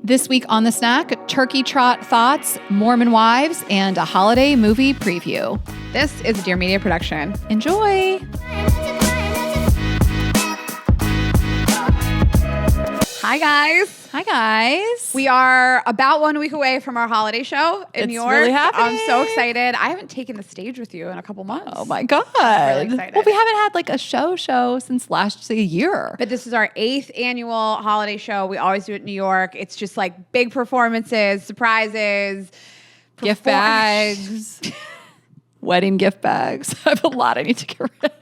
This week on The Snack, Turkey Trot thoughts, Mormon Wives, and a holiday movie preview. This is a Dear Media production. Enjoy! Hi, guys. Hi, guys. We are about 1 week away from our holiday show in New York. Really happening. I'm so excited. I haven't taken the stage with you in a couple months. Oh, my God. Really excited. Well, we haven't had like a show since last year. But this is our 8th annual holiday show. We always do it in New York. It's just like big performances, surprises, Gift bags. Wedding gift bags. I have a lot I need to get rid of.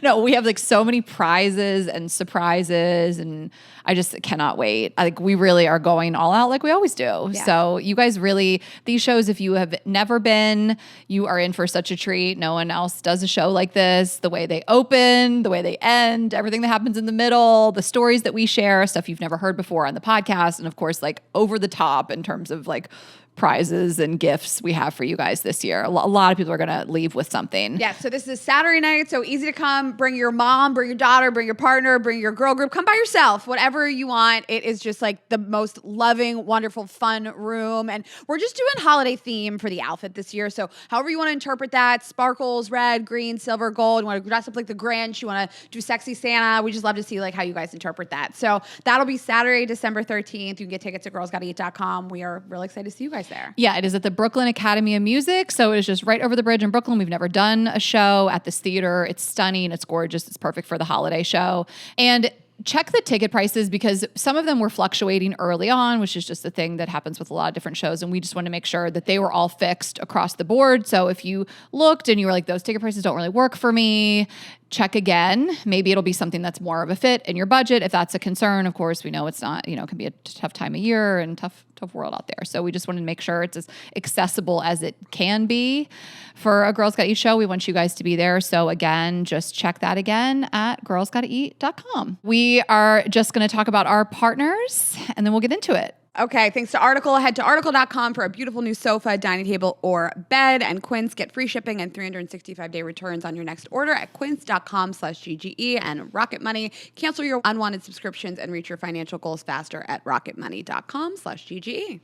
No, we have like so many prizes and surprises, and I just cannot wait. We really are going all out like we always do. Yeah. So you guys really, these shows, if you have never been, you are in for such a treat. No one else does a show like this. The way they open, the way they end, everything that happens in the middle, the stories that we share, stuff you've never heard before on the podcast, and of course, like over the top in terms of like prizes and gifts we have for you guys this year. A lot of people are going to leave with something. Yeah, so this is Saturday night, so easy to come. Bring your mom, bring your daughter, bring your partner, bring your girl group. Come by yourself, whatever you want. It is just like the most loving, wonderful, fun room. And we're just doing holiday theme for the outfit this year. So however you want to interpret that, sparkles, red, green, silver, gold. You want to dress up like the Grinch. You want to do sexy Santa. We just love to see like how you guys interpret that. So that'll be Saturday, December 13th. You can get tickets at girlsgottaeat.com. We are really excited to see you guys there. Yeah, it is at the Brooklyn Academy of Music. So it is just right over the bridge in Brooklyn. We've never done a show at this theater. It's stunning. It's gorgeous. It's perfect for the holiday show. And check the ticket prices because some of them were fluctuating early on, which is just the thing that happens with a lot of different shows. And we just want to make sure that they were all fixed across the board. So if you looked and you were like, those ticket prices don't really work for me, check again. Maybe it'll be something that's more of a fit in your budget. If that's a concern, of course, we know it's not, it can be a tough time of year and tough world out there. So we just wanted to make sure it's as accessible as it can be for a Girls Gotta Eat show. We want you guys to be there. So again, just check that again at girlsgottaeat.com. We are just going to talk about our partners and then we'll get into it. Okay, thanks to Article. Head to article.com for a beautiful new sofa, dining table, or bed. And Quince, get free shipping and 365-day returns on your next order at quince.com/GGE. And Rocket Money, cancel your unwanted subscriptions and reach your financial goals faster at rocketmoney.com/GGE.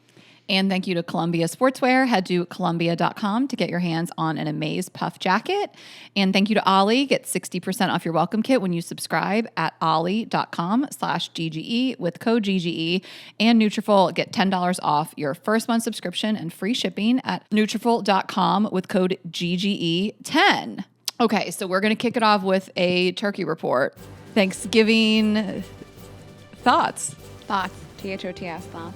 And thank you to Columbia Sportswear. Head to Columbia.com to get your hands on an Amaze Puff Jacket. And thank you to Ollie. Get 60% off your welcome kit when you subscribe at ollie.com/GGE with code GGE. And Nutrafol, get $10 off your first month subscription and free shipping at Nutrafol.com with code GGE10. Okay, so we're going to kick it off with a turkey report. Thanksgiving thoughts. THOTS thoughts.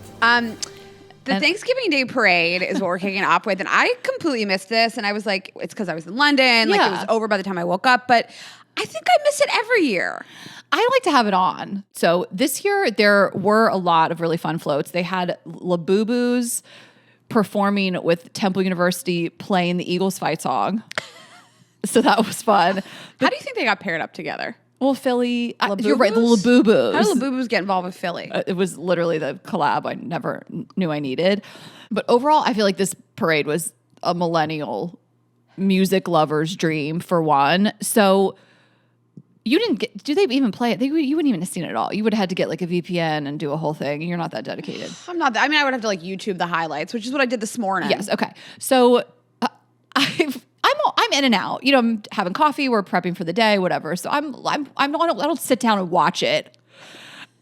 The Thanksgiving Day parade is what we're kicking off with. And I completely missed this. And I was like, it's because I was in London. Like, it was over by the time I woke up. But I think I miss it every year. I like to have it on. So this year, there were a lot of really fun floats. They had Labubus performing with Temple University playing the Eagles fight song. So that was fun. How do you think they got paired up together? Well, Philly, you're right, the Labubus. How did Labubus get involved with Philly? It was literally the collab I never knew I needed. But overall, I feel like this parade was a millennial music lover's dream for one. So you didn't get, do they even play it? You wouldn't even have seen it at all. You would have had to get like a VPN and do a whole thing. You're not that dedicated. I'm not that. I mean, I would have to like YouTube the highlights, which is what I did this morning. Yes. Okay. So I'm in and out. I'm having coffee. We're prepping for the day, whatever. So I don't sit down and watch it.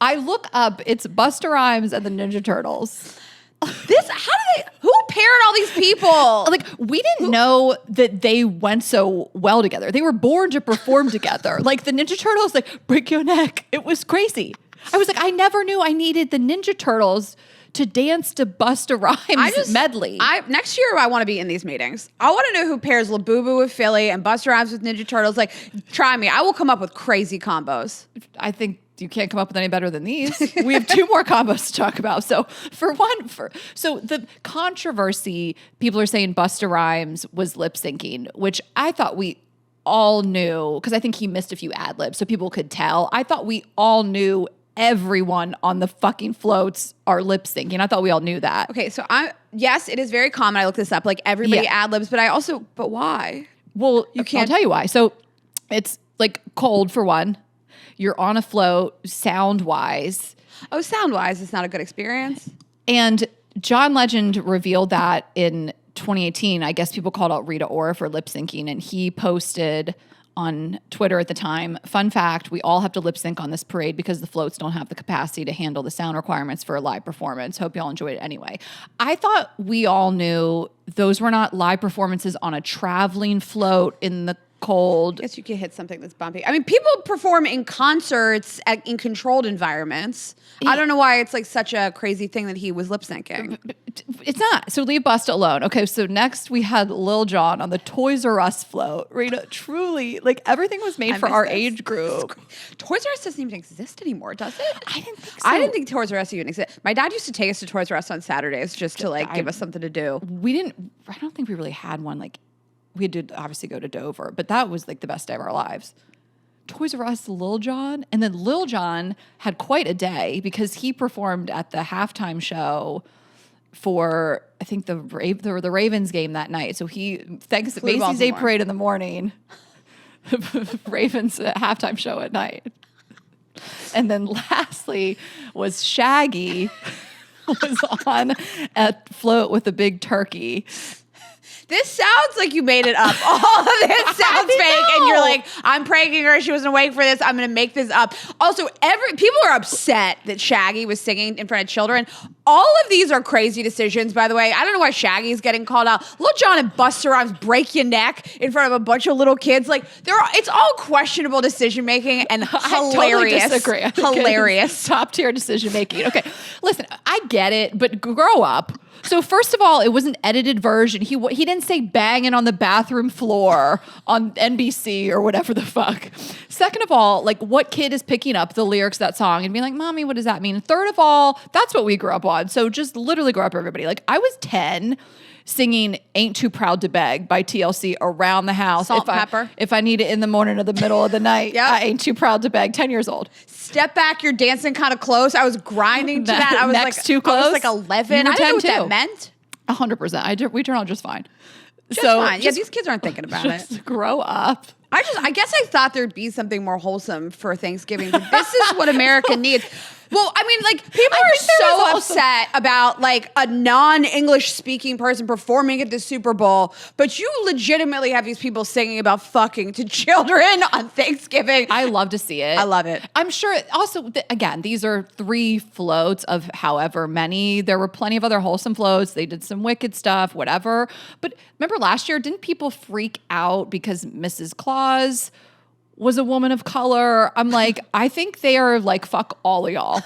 I look up. It's Busta Rhymes and the Ninja Turtles. Who paired all these people? Like, we didn't know that they went so well together. They were born to perform together. Like the Ninja Turtles, like break your neck. It was crazy. I was like, I never knew I needed the Ninja Turtles to dance to Busta Rhymes medley. Next year, I want to be in these meetings. I want to know who pairs Labubu with Philly and Busta Rhymes with Ninja Turtles. Like, try me. I will come up with crazy combos. I think you can't come up with any better than these. We have 2 more combos to talk about. So so the controversy, people are saying Busta Rhymes was lip syncing, which I thought we all knew because I think he missed a few ad libs so people could tell. I thought we all knew everyone on the fucking floats are lip syncing. I thought we all knew that. Okay, so yes, it is very common. I looked this up. Like everybody ad libs, but why? Well, I'll tell you why. So it's like cold for one. You're on a float, sound-wise. Oh, sound-wise, it's not a good experience. And John Legend revealed that in 2018. I guess people called out Rita Ora for lip syncing, and he posted on Twitter at the time, fun fact, we all have to lip sync on this parade because the floats don't have the capacity to handle the sound requirements for a live performance. Hope y'all enjoyed it anyway. I thought we all knew those were not live performances on a traveling float in the cold. I guess you could hit something that's bumpy. I mean, people perform in concerts in controlled environments. Yeah. I don't know why it's like such a crazy thing that he was lip syncing. It's not. So leave Busta alone. Okay, so next we had Lil Jon on the Toys R Us float. Rita, truly, like everything was made for our age group. Toys R Us doesn't even exist anymore, does it? I didn't think so. I didn't think Toys R Us even existed. My dad used to take us to Toys R Us on Saturdays just to like give us something to do. I don't think we really had one. Like, we did obviously go to Dover, but that was like the best day of our lives. Toys R Us, Lil Jon. And then Lil Jon had quite a day because he performed at the halftime show for, I think, the Ravens game that night. So thanks to Macy's Day Parade in the morning, Ravens halftime show at night. And then lastly was Shaggy was on a float with a big turkey. This sounds like you made it up. All of this sounds fake. And you're like, I'm pranking her. She wasn't awake for this. I'm going to make this up. Also, people are upset that Shaggy was singing in front of children. All of these are crazy decisions, by the way. I don't know why Shaggy's getting called out. Lil Jon and Busta Rhymes break your neck in front of a bunch of little kids. Like, it's all questionable decision making and hilarious. I totally disagree. Hilarious. Top tier decision making. Okay, listen, I get it, but grow up. So first of all, it was an edited version. He didn't say banging on the bathroom floor on NBC or whatever the fuck. Second of all, like, what kid is picking up the lyrics of that song and being like, Mommy, what does that mean? Third of all, that's what we grew up on. So just literally grow up, everybody. Like, I was 10 singing Ain't Too Proud to Beg by TLC around the house. Salt and pepper. If I need it in the morning or the middle of the night, Yep. I ain't too proud to beg. 10 years old. Step back, you're dancing kind of close. I was grinding to that. I was Next like, too close. I was like 11. I didn't know what that meant. 100%. We turn out just fine. Just fine. Yeah, these kids aren't thinking about it. Grow up. I guess I thought there'd be something more wholesome for Thanksgiving, but this is what America needs. Well, I mean, like, people are so upset about like a non-English speaking person performing at the Super Bowl, but you legitimately have these people singing about fucking to children on Thanksgiving. I love to see it. I love it. I'm sure also, again, these are 3 floats of however many. There were plenty of other wholesome floats. They did some wicked stuff, whatever. But remember last year, didn't people freak out because Mrs. Claus was a woman of color? I'm like, I think they are like, fuck all of y'all.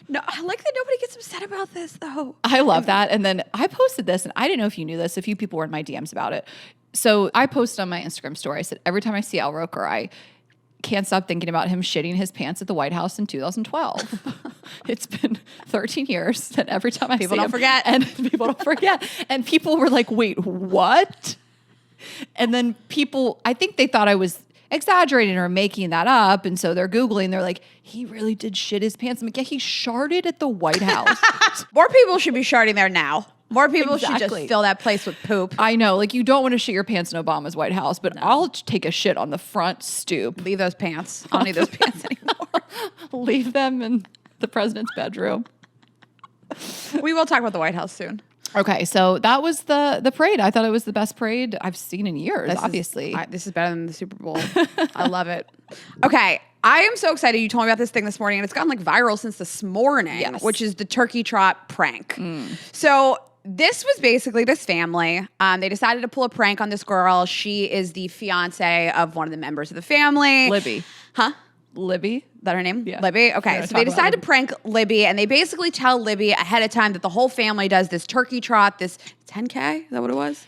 No, I like that nobody gets upset about this, though. I love that. And then I posted this, and I didn't know if you knew this. A few people were in my DMs about it. So I posted on my Instagram story. I said, every time I see Al Roker, I can't stop thinking about him shitting his pants at the White House in 2012. It's been 13 years, and every time I see him. People don't forget. And people don't forget. And people were like, wait, what? And then people, I think they thought I was exaggerating or making that up. And so they're Googling, they're like, he really did shit his pants. I'm like, yeah, he sharted at the White House. More people should be sharting there now. More people should just fill that place with poop. I know, like, you don't want to shit your pants in Obama's White House, but I'll take a shit on the front stoop. Leave those pants. I don't need those pants anymore. Leave them in the president's bedroom. We will talk about the White House soon. Okay, so that was the parade. I thought it was the best parade I've seen in years, obviously. This is better than the Super Bowl. I love it. Okay, I am so excited. You told me about this thing this morning, and it's gotten like viral since this morning, which is the Turkey Trot Prank. So this was basically this family. They decided to pull a prank on this girl. She is the fiance of one of the members of the family. Libby. Huh? Libby? Is that her name? Yeah. Libby? Okay. Yeah, so they decide to prank Libby, and they basically tell Libby ahead of time that the whole family does this turkey trot, this 10K? Is that what it was?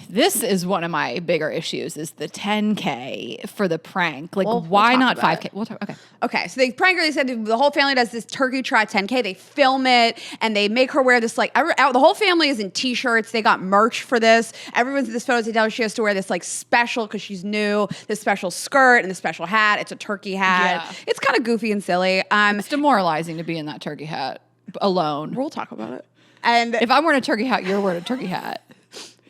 This is one of my bigger issues, is the 10K for the prank. Like, We'll why talk not about 5K? We'll talk. Okay. Okay, so they prank her. They said the whole family does this turkey trot 10K. They film it, and they make her wear this, like, the whole family is in T-shirts. They got merch for this. Everyone's in this photo. They tell her she has to wear this, like, special, because she's new, this special skirt and this special hat. It's a turkey hat. Yeah. It's kind of goofy and silly. It's demoralizing to be in that turkey hat alone. We'll talk about it. And if I'm wearing a turkey hat, you're wearing a turkey hat.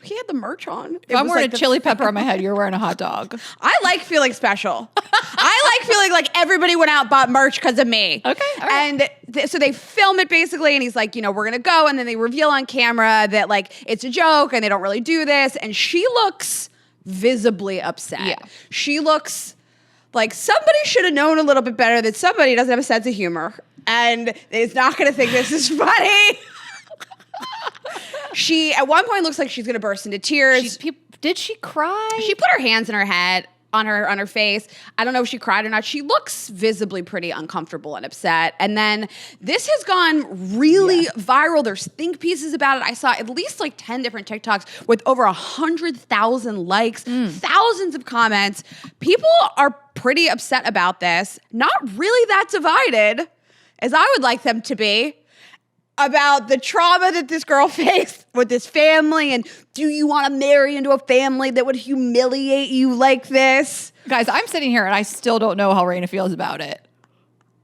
he had the merch on. If I'm wearing a chili pepper on my head, you're wearing a hot dog. I like feeling special. I like feeling like everybody went out and bought merch because of me. Okay. All right. And so they film it basically, and he's like, you know, we're going to go. And then they reveal on camera that like it's a joke and they don't really do this. And she looks visibly upset. Yeah. She looks like somebody should have known a little bit better that somebody doesn't have a sense of humor and is not going to think this is funny. She, at one point, looks like she's going to burst into tears. Did she cry? She put her hands in her head, on her face. I don't know if she cried or not. She looks visibly pretty uncomfortable and upset. And then this has gone really viral. There's think pieces about it. I saw at least like 10 different TikToks with over 100,000 likes, thousands of comments. People are pretty upset about this. Not really that divided as I would like them to be, about the trauma that this girl faced with this family, and do you want to marry into a family that would humiliate you like this? Guys, I'm sitting here and I still don't know how Raina feels about it.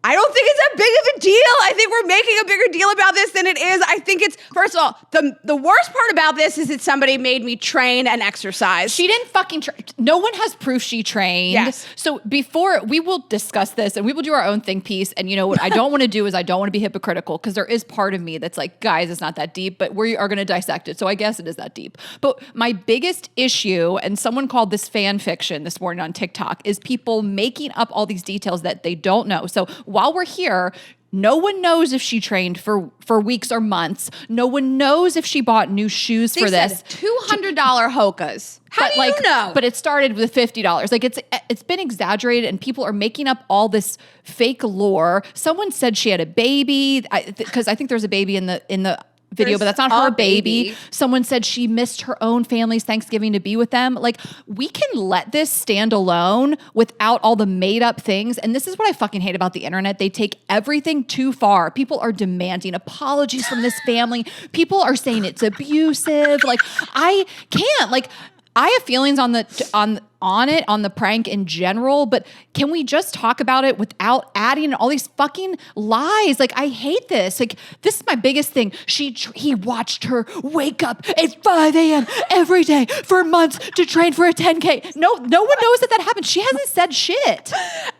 I don't think it's that big of a deal. I think we're making a bigger deal about this than it is. I think it's, first of all, the worst part about this is that somebody made me train and exercise. She didn't fucking train. No one has proof she trained. Yes. So before, we will discuss this and we will do our own think piece. And you know what I don't want to do is I don't want to be hypocritical, because there is part of me that's like, guys, it's not that deep, but we are going to dissect it. So I guess it is that deep. But my biggest issue, and someone called this fan fiction this morning on TikTok, is people making up all these details that they don't know. So while we're here, no one knows if she trained for weeks or months. No one knows if she bought new shoes for this. $200 Hokas. How do you know? But it started with $50. Like it's been exaggerated, and people are making up all this fake lore. Someone said she had a baby, because I think there's a baby in the video, but that's not her baby. Someone said she missed her own family's Thanksgiving to be with them. Like, we can let this stand alone without all the made up things. And this is what I fucking hate about the internet. They take everything too far. People are demanding apologies from this family. People are saying it's abusive. Like, I can't. Like, I have feelings on the prank in general, but can we just talk about it without adding all these fucking lies? Like, I hate this. Like, this is my biggest thing. He watched her wake up at 5 a.m. every day for months to train for a 10K. No one knows that happened. She hasn't said shit.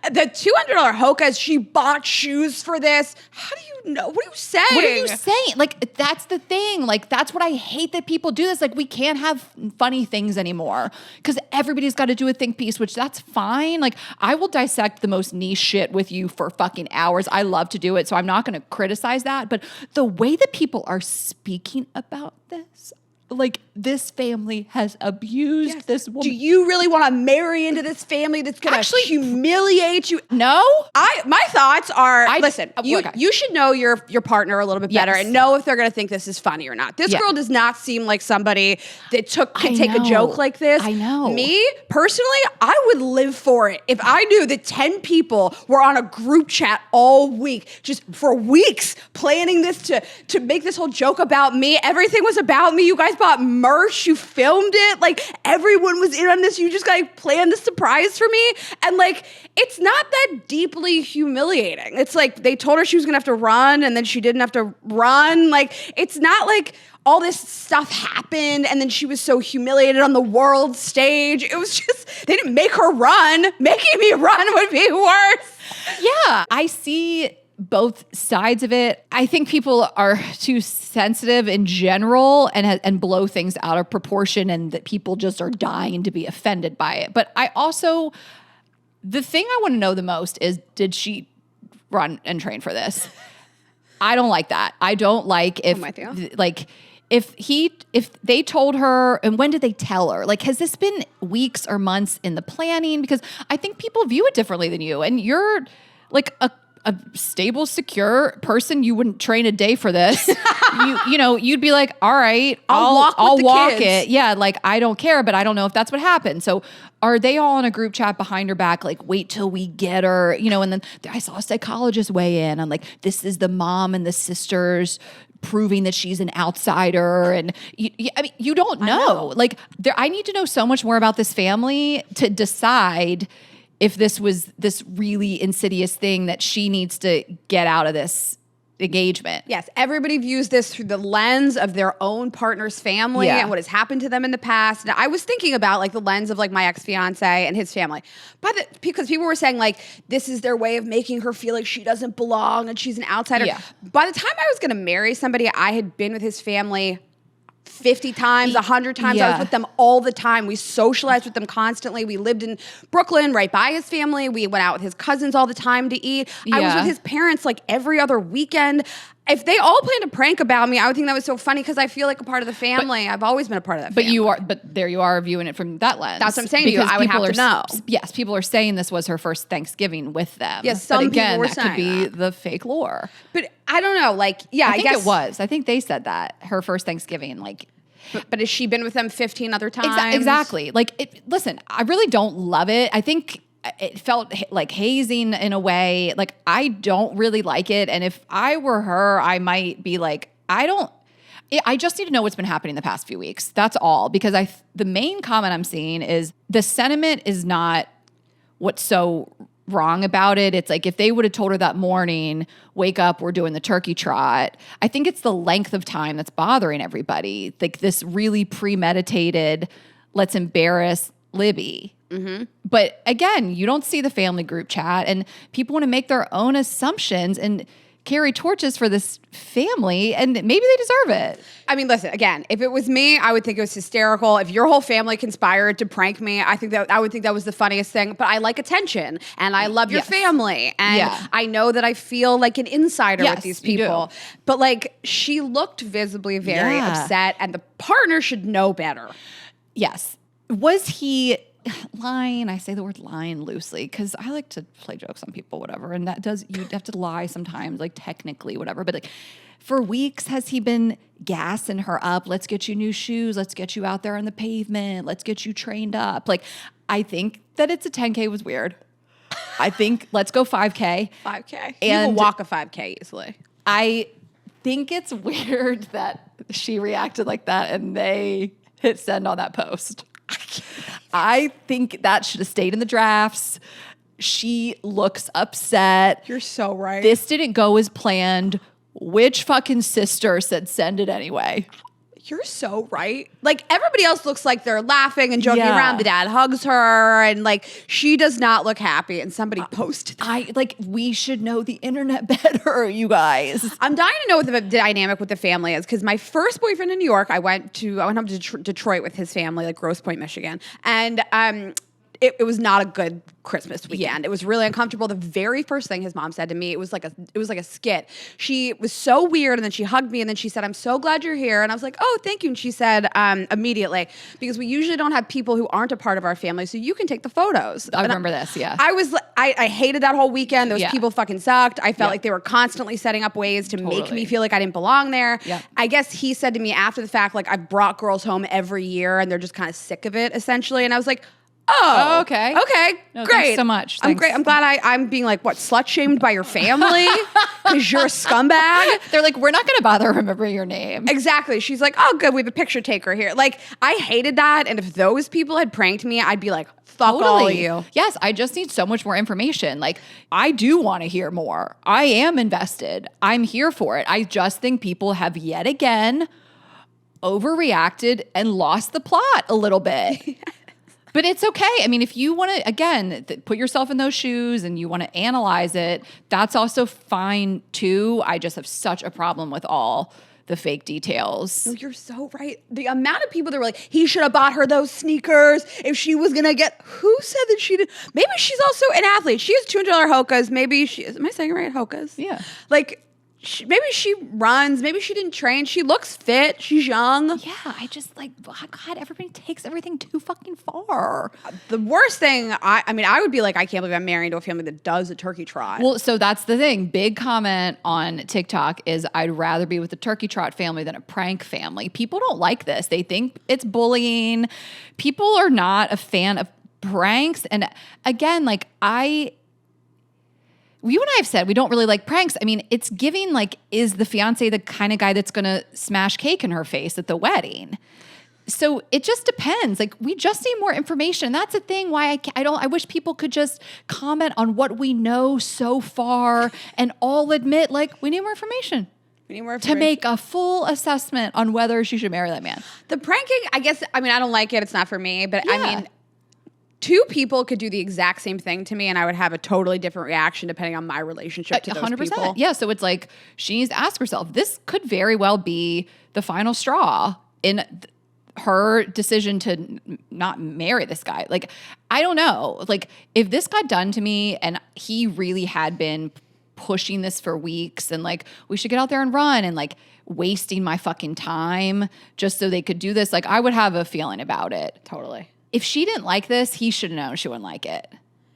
The $200 Hokas, she bought shoes for this. How do you know? What are you saying? What are you saying? Like, that's the thing. Like, that's what I hate, that people do this. Like, we can't have funny things anymore because everybody's got to do a think piece, which that's fine. Like, I will dissect the most niche shit with you for fucking hours. I love to do it, so I'm not going to criticize that. But the way that people are speaking about this, like, this family has abused this woman. Do you really want to marry into this family that's going to humiliate you? No. My thoughts are, listen, you should know your partner a little bit better and know if they're going to think this is funny or not. This girl does not seem like somebody that could take a joke like this. I know. Me, personally, I would live for it. If I knew that 10 people were on a group chat all week, just for weeks, planning this to make this whole joke about me. Everything was about me. You guys bought merch, you filmed it, like everyone was in on this. You just like planned the surprise for me, and like it's not that deeply humiliating. It's like they told her she was gonna have to run, and then she didn't have to run. Like, it's not like all this stuff happened and then she was so humiliated on the world stage. It was just, they didn't make her run. Making me run would be worse. Yeah, I see both sides of it. I think people are too sensitive in general and blow things out of proportion, and that people just are dying to be offended by it. But I also, the thing I want to know the most is, did she run and train for this? I don't like that. I don't like if if they told her, and when did they tell her? Like, has this been weeks or months in the planning? Because I think people view it differently than you, and you're like a stable, secure person. You wouldn't train a day for this. You'd be like, all right, I'll walk it. Yeah, like, I don't care, but I don't know if that's what happened. So are they all in a group chat behind her back, like, wait till we get her, and then I saw a psychologist weigh in on, like, this is the mom and the sisters proving that she's an outsider. And you don't know. Like, I need to know so much more about this family to decide if this was this really insidious thing that she needs to get out of this engagement. Yes, everybody views this through the lens of their own partner's family and what has happened to them in the past. And I was thinking about like the lens of like my ex-fiance and his family. Because people were saying like, this is their way of making her feel like she doesn't belong and she's an outsider. Yeah. By the time I was going to marry somebody, I had been with his family 50 times, 100 times. I was with them all the time. We socialized with them constantly. We lived in Brooklyn right by his family. We went out with his cousins all the time to eat. I was with his parents like every other weekend. If they all planned a prank about me, I would think that was so funny because I feel like a part of the family. I've always been a part of that family. But there you are viewing it from that lens. That's what I'm saying to you. I would have to know. Yes, people are saying this was her first Thanksgiving with them. Yes, some people were that saying could be that. the fake lore. But I don't know. Like, yeah, I guess think it was. I think they said that her first Thanksgiving, like. But has she been with them 15 other times? Exactly. Like, listen, I really don't love it. I think it felt like hazing in a way. Like, I don't really like it. And if I were her, I might be like, I just need to know what's been happening the past few weeks. That's all. Because the main comment I'm seeing is the sentiment is not what's so wrong about it. It's like if they would have told her that morning, wake up, we're doing the turkey trot. I think it's the length of time that's bothering everybody. Like this really premeditated, let's embarrass Libby. Mm-hmm. But again, you don't see the family group chat and people want to make their own assumptions and carry torches for this family, and maybe they deserve it. I mean, listen, again, if it was me, I would think it was hysterical. If your whole family conspired to prank me, I would think that was the funniest thing. But I like attention, and I love your family, and I know that I feel like an insider with these people. But like, she looked visibly very upset, and the partner should know better. Yes. Was he lying? I say the word lying loosely because I like to play jokes on people, whatever. And you have to lie sometimes, like technically, whatever. But like for weeks, has he been gassing her up? Let's get you new shoes. Let's get you out there on the pavement. Let's get you trained up. Like, I think that it's a 10K was weird. I think let's go 5K. 5K. And you will walk a 5K easily. I think it's weird that she reacted like that and they hit send on that post. I think that should have stayed in the drafts. She looks upset. You're so right. This didn't go as planned. Which fucking sister said send it anyway? You're so right. Like, everybody else looks like they're laughing and joking around. The dad hugs her, and like, she does not look happy. And somebody posted that. We should know the internet better, you guys. I'm dying to know what the dynamic with the family is, because my first boyfriend in New York, I went home to Detroit with his family, like Grosse Pointe, Michigan, and it was not a good Christmas weekend. It was really uncomfortable. The very first thing his mom said to me, it was like a skit. She was so weird, and then she hugged me, and then she said, "I'm so glad you're here." And I was like, "Oh, thank you." And she said immediately, because we usually don't have people who aren't a part of our family, so you can take the photos. I remember this. Yeah, I hated that whole weekend. Those people fucking sucked. I felt like they were constantly setting up ways to make me feel like I didn't belong there. Yeah. I guess he said to me after the fact, like, I've brought girls home every year, and they're just kind of sick of it, essentially. And I was like, oh, okay. No, great. Thanks so much. I'm great. I'm glad I'm being like, what, slut shamed by your family because you're a scumbag. They're like, we're not going to bother remembering your name. Exactly. She's like, oh, good. We have a picture taker here. Like, I hated that. And if those people had pranked me, I'd be like, fuck all of you. Yes. I just need so much more information. Like, I do want to hear more. I am invested. I'm here for it. I just think people have yet again overreacted and lost the plot a little bit. But it's okay. I mean, if you want to, again, put yourself in those shoes and you want to analyze it, that's also fine too. I just have such a problem with all the fake details. No, you're so right. The amount of people that were like, he should have bought her those sneakers if she was going to get, who said that she did? Maybe she's also an athlete. She has $200 Hokas. Maybe she, am I saying it right? Hokas? Yeah. Like, maybe she runs. Maybe she didn't train. She looks fit. She's young. Yeah, I just like, oh God, everybody takes everything too fucking far. The worst thing, I mean, I would be like, I can't believe I'm married to a family that does a turkey trot. Well, so that's the thing. Big comment on TikTok is I'd rather be with the turkey trot family than a prank family. People don't like this. They think it's bullying. People are not a fan of pranks. And again, like you and I have said we don't really like pranks. I mean, it's giving like, is the fiance the kind of guy that's going to smash cake in her face at the wedding? So it just depends. Like, we just need more information. That's the thing why I wish people could just comment on what we know so far and all admit, like, we need more information. We need more to make a full assessment on whether she should marry that man. The pranking, I guess, I mean, I don't like it. It's not for me. But I mean, two people could do the exact same thing to me and I would have a totally different reaction depending on my relationship to those 100%. People. Yeah, so it's like she needs to ask herself, this could very well be the final straw in her decision to not marry this guy. Like, I don't know. Like, if this got done to me and he really had been pushing this for weeks and like, we should get out there and run and like wasting my fucking time just so they could do this, like, I would have a feeling about it. Totally. If she didn't like this, he should have known she wouldn't like it.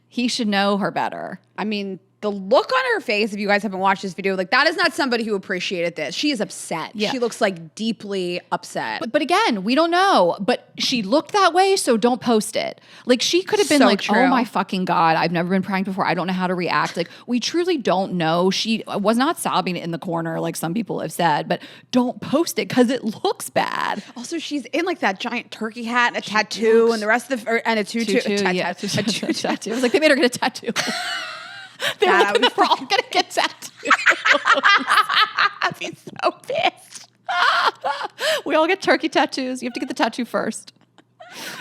He should know her better. I mean, the look on her face, if you guys haven't watched this video, like, that is not somebody who appreciated this. She is upset. Yeah. She looks like deeply upset. But again, we don't know. But she looked that way, so don't post it. Like, she could have been so like, true. Oh my fucking God, I've never been pranked before. I don't know how to react. Like, we truly don't know. She was not sobbing in the corner like some people have said, but don't post it because it looks bad. Also, she's in like that giant turkey hat and a tattoo and the rest of the, and a tutu. Tattoo. I was like, they made her get a tattoo. We're all gonna get tattoos. I'd be so pissed. We all get turkey tattoos. You have to get the tattoo first.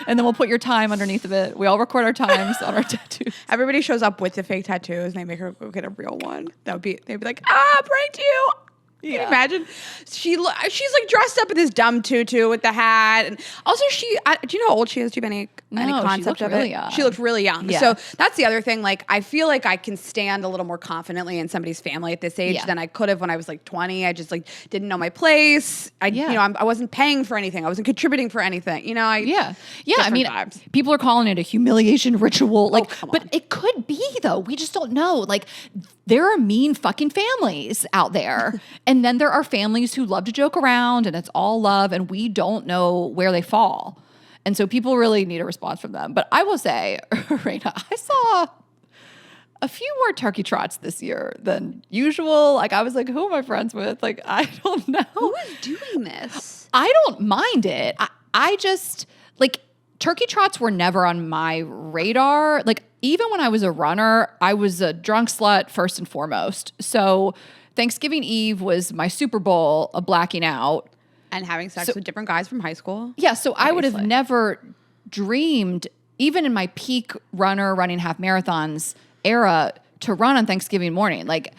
And then we'll put your time underneath of it. We all record our times on our tattoos. Everybody shows up with the fake tattoos and they make her go get a real one. They'd be like, pranked you. Can you imagine? She's like dressed up in this dumb tutu with the hat, and also do you know how old she is? Do you have any concept of really it? Young. She looked really young. Yeah. So that's the other thing. Like, I feel like I can stand a little more confidently in somebody's family at this age than I could have when I was like 20. I just like didn't know my place. I wasn't paying for anything. I wasn't contributing for anything. You know, I mean, vibes. People are calling it a humiliation ritual. Like, but it could be though. We just don't know. Like, there are mean fucking families out there. And then there are families who love to joke around and it's all love and we don't know where they fall. And so people really need a response from them. But I will say, Raina, I saw a few more turkey trots this year than usual. Like, I was like, who am I friends with? Like, I don't know. Who is doing this? I don't mind it. I just, like, turkey trots were never on my radar. Like, even when I was a runner, I was a drunk slut first and foremost. So Thanksgiving Eve was my Super Bowl of blacking out. And having sex with different guys from high school. Yeah, so obviously. I would have never dreamed, even in my peak running half marathons era, to run on Thanksgiving morning. Like,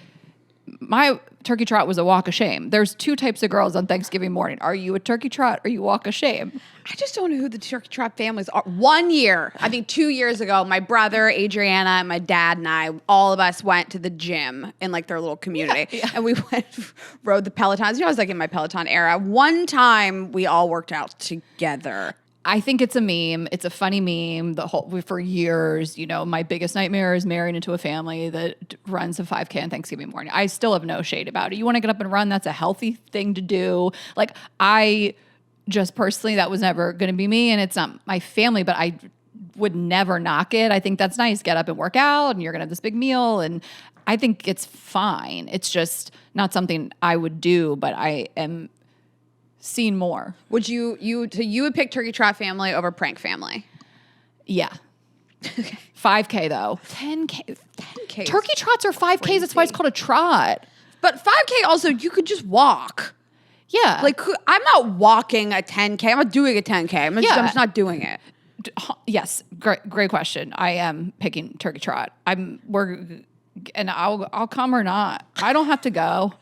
my turkey trot was a walk of shame. There's two types of girls on Thanksgiving morning. Are you a turkey trot or you walk of shame? I just don't know who the turkey trot families are. 1 year, I think 2 years ago, my brother, Adriana, and my dad and I, all of us went to the gym in like their little community. Yeah. And we rode the Pelotons. You know, I was like in my Peloton era. One time we all worked out together. I think it's a meme. It's a funny meme. For years, you know, my biggest nightmare is marrying into a family that runs a 5K on Thanksgiving morning. I still have no shade about it. You want to get up and run, that's a healthy thing to do. Like, I just personally, that was never going to be me, and it's not my family, but I would never knock it. I think that's nice. Get up and work out, and you're going to have this big meal, and I think it's fine. It's just not something I would do, but I am seen more. Would you would pick turkey trot family over prank family? Yeah. Okay. 5K though. 10K. 10K. Turkey trots are 5Ks. Crazy. That's why it's called a trot. But 5K also, you could just walk. Yeah. Like, I'm not walking a 10K. I'm not doing a 10K. I'm just not doing it. Yes. Great question. I am picking turkey trot. And I'll come or not. I don't have to go.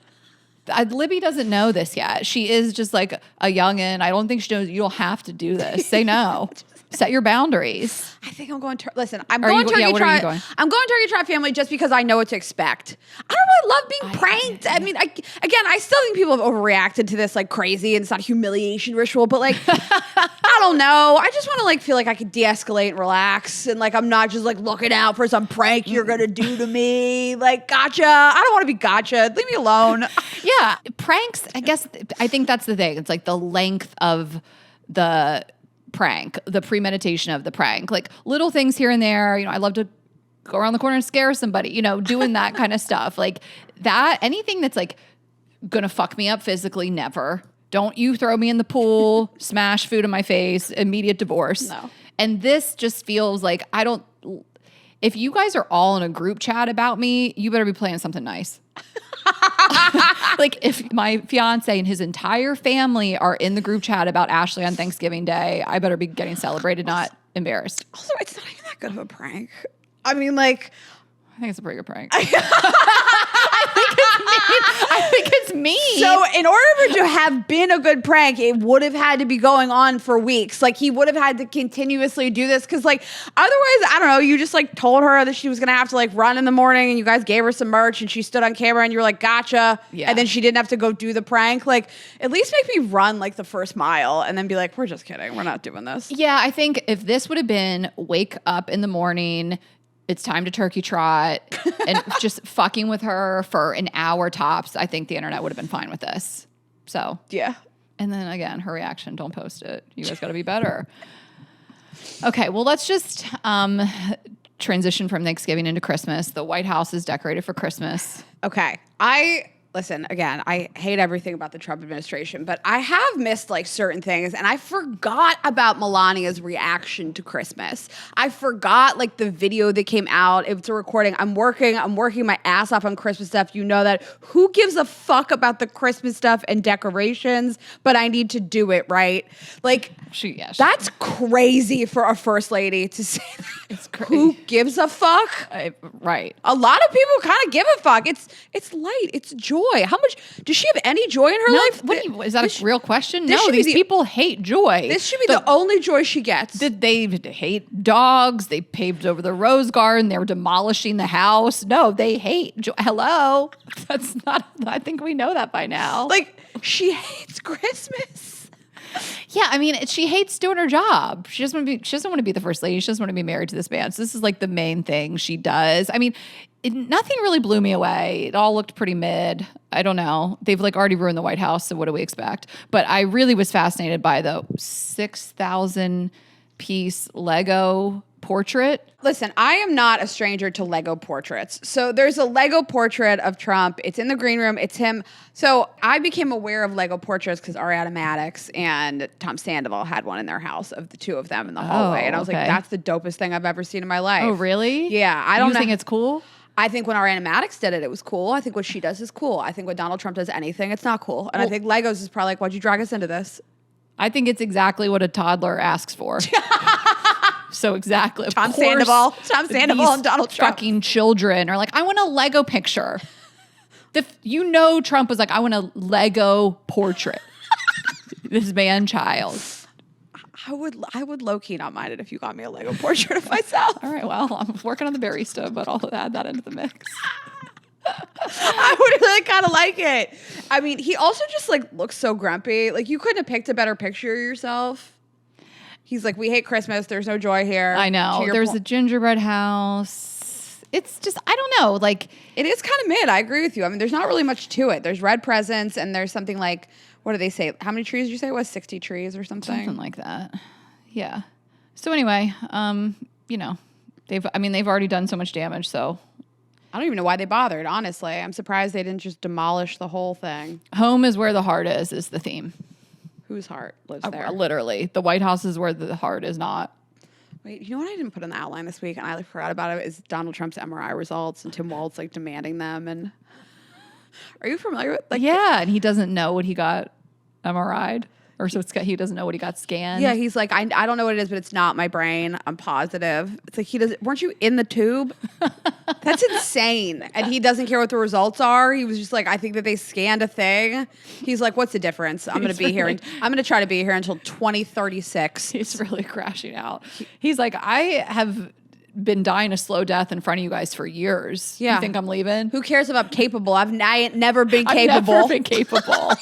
Libby doesn't know this yet. She is just like a youngin'. I don't think she knows you don't have to do this. Say no. Set your boundaries. I think I'm going to listen. I'm going turkey trot. I'm going turkey trot family just because I know what to expect. I don't really love being pranked. I mean, I still think people have overreacted to this like crazy, and it's not a humiliation ritual. But like, I don't know. I just want to like feel like I could de-escalate and relax, and like I'm not just like looking out for some prank you're gonna do to me. Like, gotcha. I don't want to be gotcha. Leave me alone. Yeah, pranks. I think that's the thing. It's like the length of the prank, the premeditation of the prank, like little things here and there. You know, I love to go around the corner and scare somebody, you know, doing that kind of stuff. Like that, anything that's like gonna fuck me up physically, never. Don't you throw me in the pool, smash food in my face, immediate divorce. No. And this just feels like if you guys are all in a group chat about me, you better be playing something nice. Like if my fiance and his entire family are in the group chat about Ashley on Thanksgiving Day, I better be getting celebrated, not embarrassed. Also, it's not even that good of a prank. I mean, like, I think it's a pretty good prank. I think it's mean. So in order for it to have been a good prank, it would have had to be going on for weeks. Like he would have had to continuously do this. Cause like otherwise, I don't know, you just like told her that she was going to have to like run in the morning and you guys gave her some merch and she stood on camera and you were like, gotcha. Yeah. And then she didn't have to go do the prank. Like at least make me run like the first mile and then be like, we're just kidding. We're not doing this. Yeah. I think if this would have been wake up in the morning, it's time to turkey trot and just fucking with her for an hour tops, I think the internet would have been fine with this. So, yeah. And then again, her reaction, don't post it. You guys got to be better. Okay, well, let's just transition from Thanksgiving into Christmas. The White House is decorated for Christmas. Okay. Listen, again, I hate everything about the Trump administration, but I have missed like certain things and I forgot about Melania's reaction to Christmas. I forgot like the video that came out. It was a recording. I'm working my ass off on Christmas stuff. You know that. Who gives a fuck about the Christmas stuff and decorations? But I need to do it, right? Like, that's crazy for a first lady to say that. It's crazy. Who gives a fuck? Right. A lot of people kind of give a fuck. It's light. It's joy. How much does she have any joy in her life? Is that a real question? No, these people hate joy. This should be the only joy she gets. They hate dogs. They paved over the rose garden. They were demolishing the house. No, they hate joy. Hello. That's not, I think we know that by now. Like, she hates Christmas. Yeah, I mean, she hates doing her job. She doesn't want to be the first lady. She doesn't want to be married to this man. So this is like the main thing she does. I mean, nothing really blew me away. It all looked pretty mid. I don't know. They've like already ruined the White House, so what do we expect? But I really was fascinated by the 6,000 piece Lego portrait. Listen, I am not a stranger to Lego portraits. So there's a Lego portrait of Trump. It's in the green room. It's him. So I became aware of Lego portraits because Ariana Madix and Tom Sandoval had one in their house of the two of them in the hallway. And I was like, that's the dopest thing I've ever seen in my life. Oh, really? Yeah. I don't think it's cool? I think when Ariana Madix did it, it was cool. I think what she does is cool. I think when Donald Trump does anything, it's not cool. And I think Legos is probably like, why'd you drag us into this? I think it's exactly what a toddler asks for. So exactly. Tom Sandoval and Donald Trump. Fucking children are like, I want a Lego picture. Trump was like, I want a Lego portrait. This man-child. I would low-key not mind it if you got me a Lego portrait of myself. All right, well, I'm working on the barista, but I'll add that into the mix. I would really kind of like it. I mean, he also just like looks so grumpy. Like you couldn't have picked a better picture of yourself. He's like, we hate Christmas. There's no joy here. I know. There's a gingerbread house. It's just, I don't know. Like, it is kind of mid. I agree with you. I mean, there's not really much to it. There's red presents and there's something like, what do they say? How many trees did you say it was? 60 trees or something? Something like that. Yeah. So anyway, they've already done so much damage. So I don't even know why they bothered, honestly. I'm surprised they didn't just demolish the whole thing. Home is where the heart is the theme. Whose heart lives there? Literally. The White House is where the heart is not. Wait, you know what I didn't put in the outline this week and I forgot about it is Donald Trump's MRI results and Tim Walz like demanding them. And are you familiar with yeah, and he doesn't know what he got MRI'd. Or so he doesn't know what he got scanned. Yeah, he's like, I don't know what it is, but it's not my brain. I'm positive. It's like weren't you in the tube? That's insane. And he doesn't care what the results are. He was just like, I think that they scanned a thing. He's like, what's the difference? I'm going to be here. I'm going to try to be here until 2036. He's really crashing out. He's like, I have been dying a slow death in front of you guys for years. Yeah. You think I'm leaving? Who cares if I'm capable? I ain't never been capable. I've never been capable.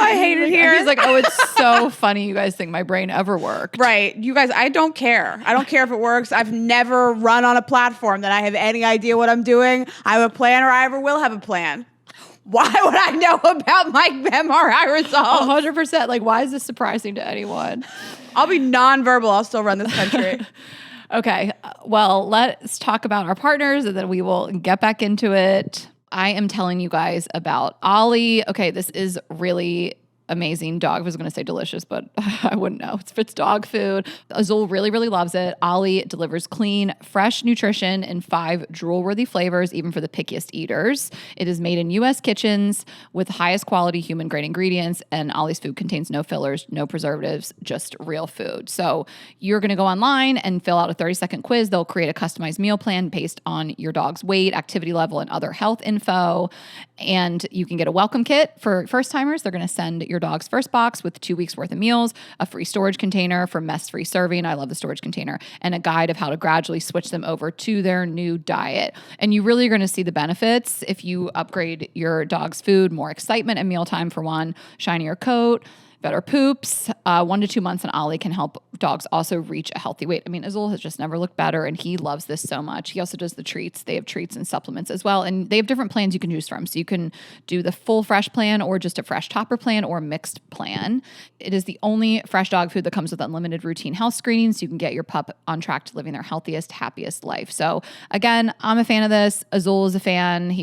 I hate it here. He's like, oh, it's so funny you guys think my brain ever worked. Right. You guys, I don't care. I don't care if it works. I've never run on a platform that I have any idea what I'm doing. I have a plan or I ever will have a plan. Why would I know about my MRI results? 100%. Like, why is this surprising to anyone? I'll be nonverbal. I'll still run this country. Okay. Well, let's talk about our partners and then we will get back into it. I am telling you guys about Ollie. Okay, this is really amazing dog. I was going to say delicious, but I wouldn't know. It's dog food. Azul really, really loves it. Ollie delivers clean, fresh nutrition in 5 drool-worthy flavors, even for the pickiest eaters. It is made in U.S. kitchens with highest quality human-grade ingredients, and Ollie's food contains no fillers, no preservatives, just real food. So you're going to go online and fill out a 30-second quiz. They'll create a customized meal plan based on your dog's weight, activity level, and other health info. And you can get a welcome kit for first-timers. They're going to send your dog's first box with 2 weeks worth of meals, a free storage container for mess-free serving. I love the storage container, and a guide of how to gradually switch them over to their new diet. And you really are going to see the benefits if you upgrade your dog's food, more excitement at mealtime for one, shinier coat, better poops. 1 to 2 months on Ollie can help dogs also reach a healthy weight. I mean, Azul has just never looked better, and he loves this so much. He also does the treats. They have treats and supplements as well, and they have different plans you can choose from. So you can do the full fresh plan, or just a fresh topper plan, or a mixed plan. It is the only fresh dog food that comes with unlimited routine health screenings, so you can get your pup on track to living their healthiest, happiest life. So again, I'm a fan of this. Azul is a fan.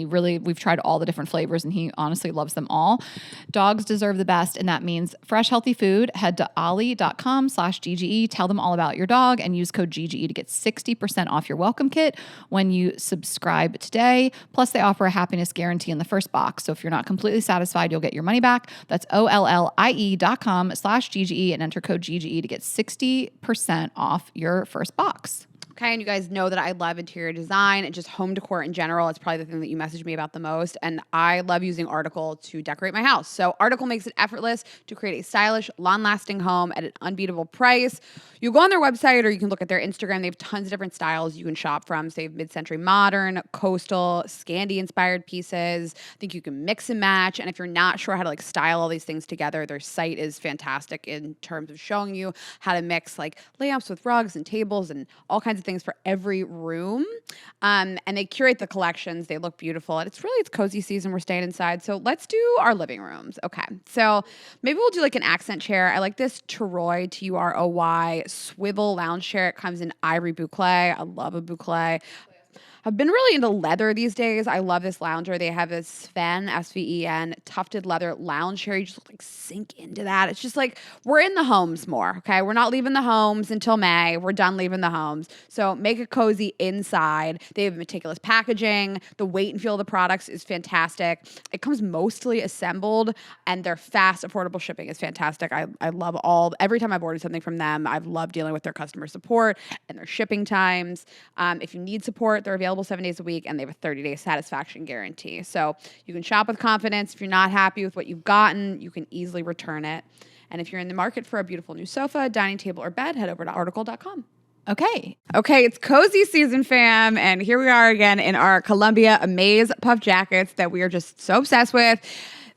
We've tried all the different flavors, and he honestly loves them all. Dogs deserve the best, and that means fresh, healthy food. Head to ollie.com/GGE. Tell them all about your dog and use code GGE to get 60% off your welcome kit when you subscribe today. Plus, they offer a happiness guarantee in the first box. So if you're not completely satisfied, you'll get your money back. That's OLLIE.com/GGE and enter code GGE to get 60% off your first box. Okay, and you guys know that I love interior design and just home decor in general. It's probably the thing that you message me about the most. And I love using Article to decorate my house. So Article makes it effortless to create a stylish, long-lasting home at an unbeatable price. You go on their website or you can look at their Instagram. They have tons of different styles you can shop from. So they have mid-century modern, coastal, Scandi-inspired pieces. I think you can mix and match. And if you're not sure how to style all these things together, their site is fantastic in terms of showing you how to mix lamps with rugs and tables and all kinds of things for every room. And they curate the collections. They look beautiful. And it's cozy season. We're staying inside. So let's do our living rooms. Okay. So maybe we'll do an accent chair. I like this Turoy, Turoy swivel lounge chair. It comes in ivory boucle. I love a boucle. I've been really into leather these days. I love this lounger. They have this Sven, S-V-E-N, tufted leather lounge chair. You just sink into that. It's just we're in the homes more, okay? We're not leaving the homes until May. We're done leaving the homes. So make it cozy inside. They have meticulous packaging. The weight and feel of the products is fantastic. It comes mostly assembled, and their fast, affordable shipping is fantastic. I love every time I've ordered something from them, I've loved dealing with their customer support and their shipping times. If you need support, they're available 7 days a week, and they have a 30-day satisfaction guarantee. So you can shop with confidence. If you're not happy with what you've gotten, you can easily return it. And if you're in the market for a beautiful new sofa, dining table, or bed, head over to article.com. Okay, it's cozy season, fam, and here we are again in our Columbia Amaze Puff Jackets that we are just so obsessed with.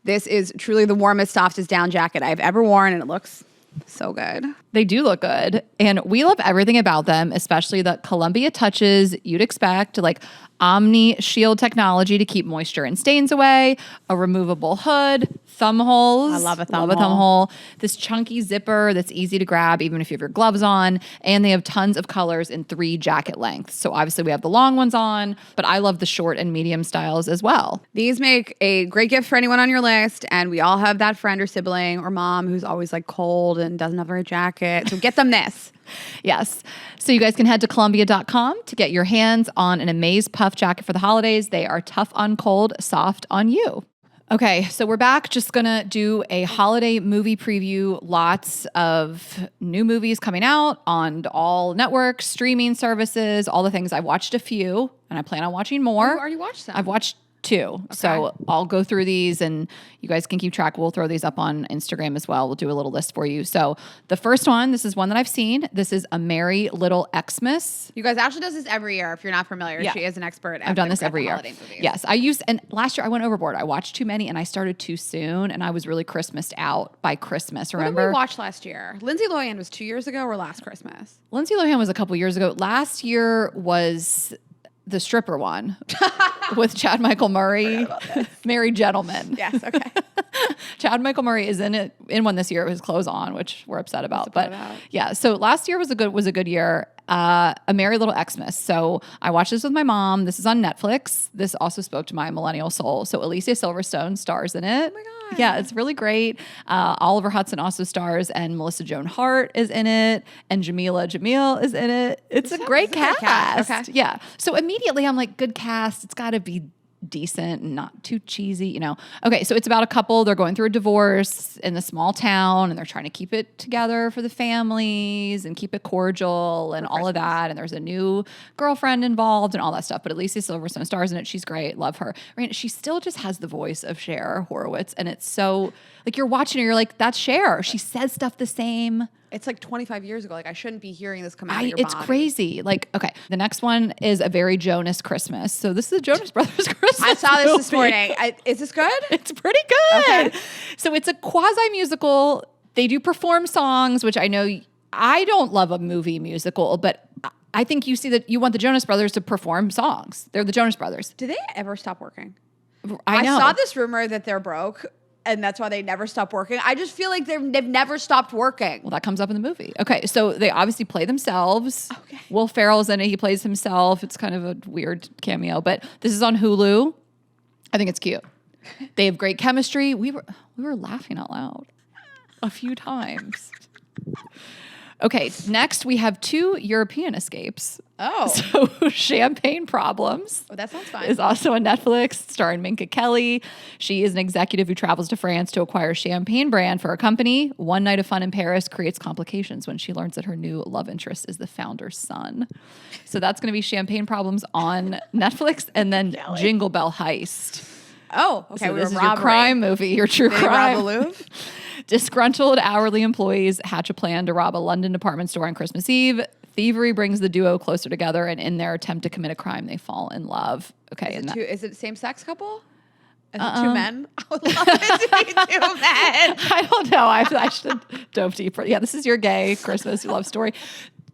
This is truly the warmest, softest down jacket I've ever worn, and it looks so good. They do look good. And we love everything about them, especially the Columbia touches you'd expect, Omni Shield technology to keep moisture and stains away, a removable hood, thumb holes. I love a thumb hole. This chunky zipper that's easy to grab even if you have your gloves on. And they have tons of colors in 3 jacket lengths. So obviously we have the long ones on, but I love the short and medium styles as well. These make a great gift for anyone on your list. And we all have that friend or sibling or mom who's always cold and doesn't have a jacket. So get them this. Yes. So you guys can head to Columbia.com to get your hands on an Amaze Puff Jacket for the holidays. They are tough on cold, soft on you. Okay, so we're back. Just going to do a holiday movie preview. Lots of new movies coming out on all networks, streaming services, all the things. I watched a few, and I plan on watching more. You already watched some. I've watched 2. Okay. So I'll go through these and you guys can keep track. We'll throw these up on Instagram as well. We'll do a little list for you. So the first one, this is one that I've seen. This is A Merry Little Xmas. You guys, Ashley does this every year. If you're not familiar, she is an expert. I've done this every year. Yes. And last year I went overboard. I watched too many and I started too soon and I was really Christmased out by Christmas. Remember? What did we watch last year? Lindsay Lohan was 2 years ago or last Christmas? Lindsay Lohan was a couple years ago. Last year was the stripper one with Chad Michael Murray, Married Gentleman. Yes, okay. Chad Michael Murray is in one this year with his clothes on, which we're upset about. Yeah, so last year was a good year. A Merry Little Xmas. So I watched this with my mom. This is on Netflix. This also spoke to my millennial soul. So Alicia Silverstone stars in it. Oh my God. Yeah, it's really great. Oliver Hudson also stars, and Melissa Joan Hart is in it, and Jamila Jamil is in it. It's a great cast. Okay. Yeah. So immediately I'm like, good cast. It's got to be decent and not too cheesy, you know. Okay, so it's about a couple. They're going through a divorce in the small town, and they're trying to keep it together for the families and keep it cordial and all of that. And there's a new girlfriend involved and all that stuff. But Alicia Silverstone stars in it. She's great. Love her. Right? She still just has the voice of Cher Horowitz, and it's so like you're watching her, you're like, that's Cher. She says stuff the same. It's like 25 years ago. Like I shouldn't be hearing this come out of your It's body. crazy. Like, okay, the next one is A Very Jonas Christmas. So this is a Jonas Brothers Christmas I saw this movie. morning. Is this good? It's pretty good. Okay. So it's a quasi-musical. They do perform songs, which I know I don't love a movie musical, but I think you see that you want the Jonas Brothers to perform songs. They're the Jonas Brothers. Do they ever stop working? I know. saw this rumor that they're broke and that's why they never stop working. I just feel like they've never stopped working. Well, that comes up in the movie. Okay, so they obviously play themselves. Okay. Will Ferrell's in it. He plays himself. It's kind of a weird cameo, but this is on Hulu. I think it's cute. They have great chemistry. We were laughing out loud a few times. Okay, next we have 2 European escapes. Oh. So Champagne Problems. Oh, that sounds fun. Is also on Netflix, starring Minka Kelly. She is an executive who travels to France to acquire champagne brand for a company. One night of fun in Paris creates complications when she learns that her new love interest is the founder's son. So that's going to be Champagne Problems on Netflix, and then Jingle Bell Heist. Oh, okay. So we this were is your crime movie, your true Did they rob crime. a Louvre? Disgruntled hourly employees hatch a plan to rob a London department store on Christmas Eve. Thievery brings the duo closer together, and in their attempt to commit a crime, they fall in love. Okay, Is it same-sex couple? Is it 2 men? I would love it to be 2 men. I don't know. I should dove deeper. Yeah, this is your gay Christmas love story.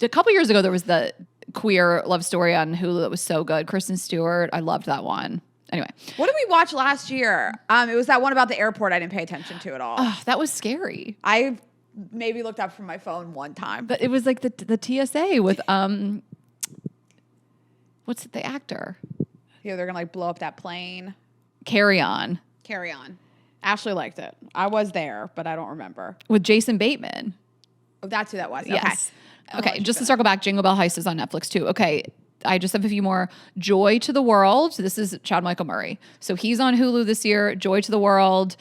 A couple years ago, there was the queer love story on Hulu that was so good. Kristen Stewart, I loved that one. Anyway, What did we watch last year? It was that one about the airport I didn't pay attention to at all. that was scary. I maybe looked up from my phone one time. But it was like the TSA with what's it, the actor? Yeah, they're going to like blow up that plane. Carry On Carry on. Ashley liked it. I was there, but I don't remember. with Jason Bateman. Oh, that's who that was. Yes. Okay. Okay, just to circle back, Jingle Bell Heist is on Netflix too. Okay, I just have a few more. Joy to the World. This is Chad Michael Murray. So he's on Hulu this year. Joy to the World.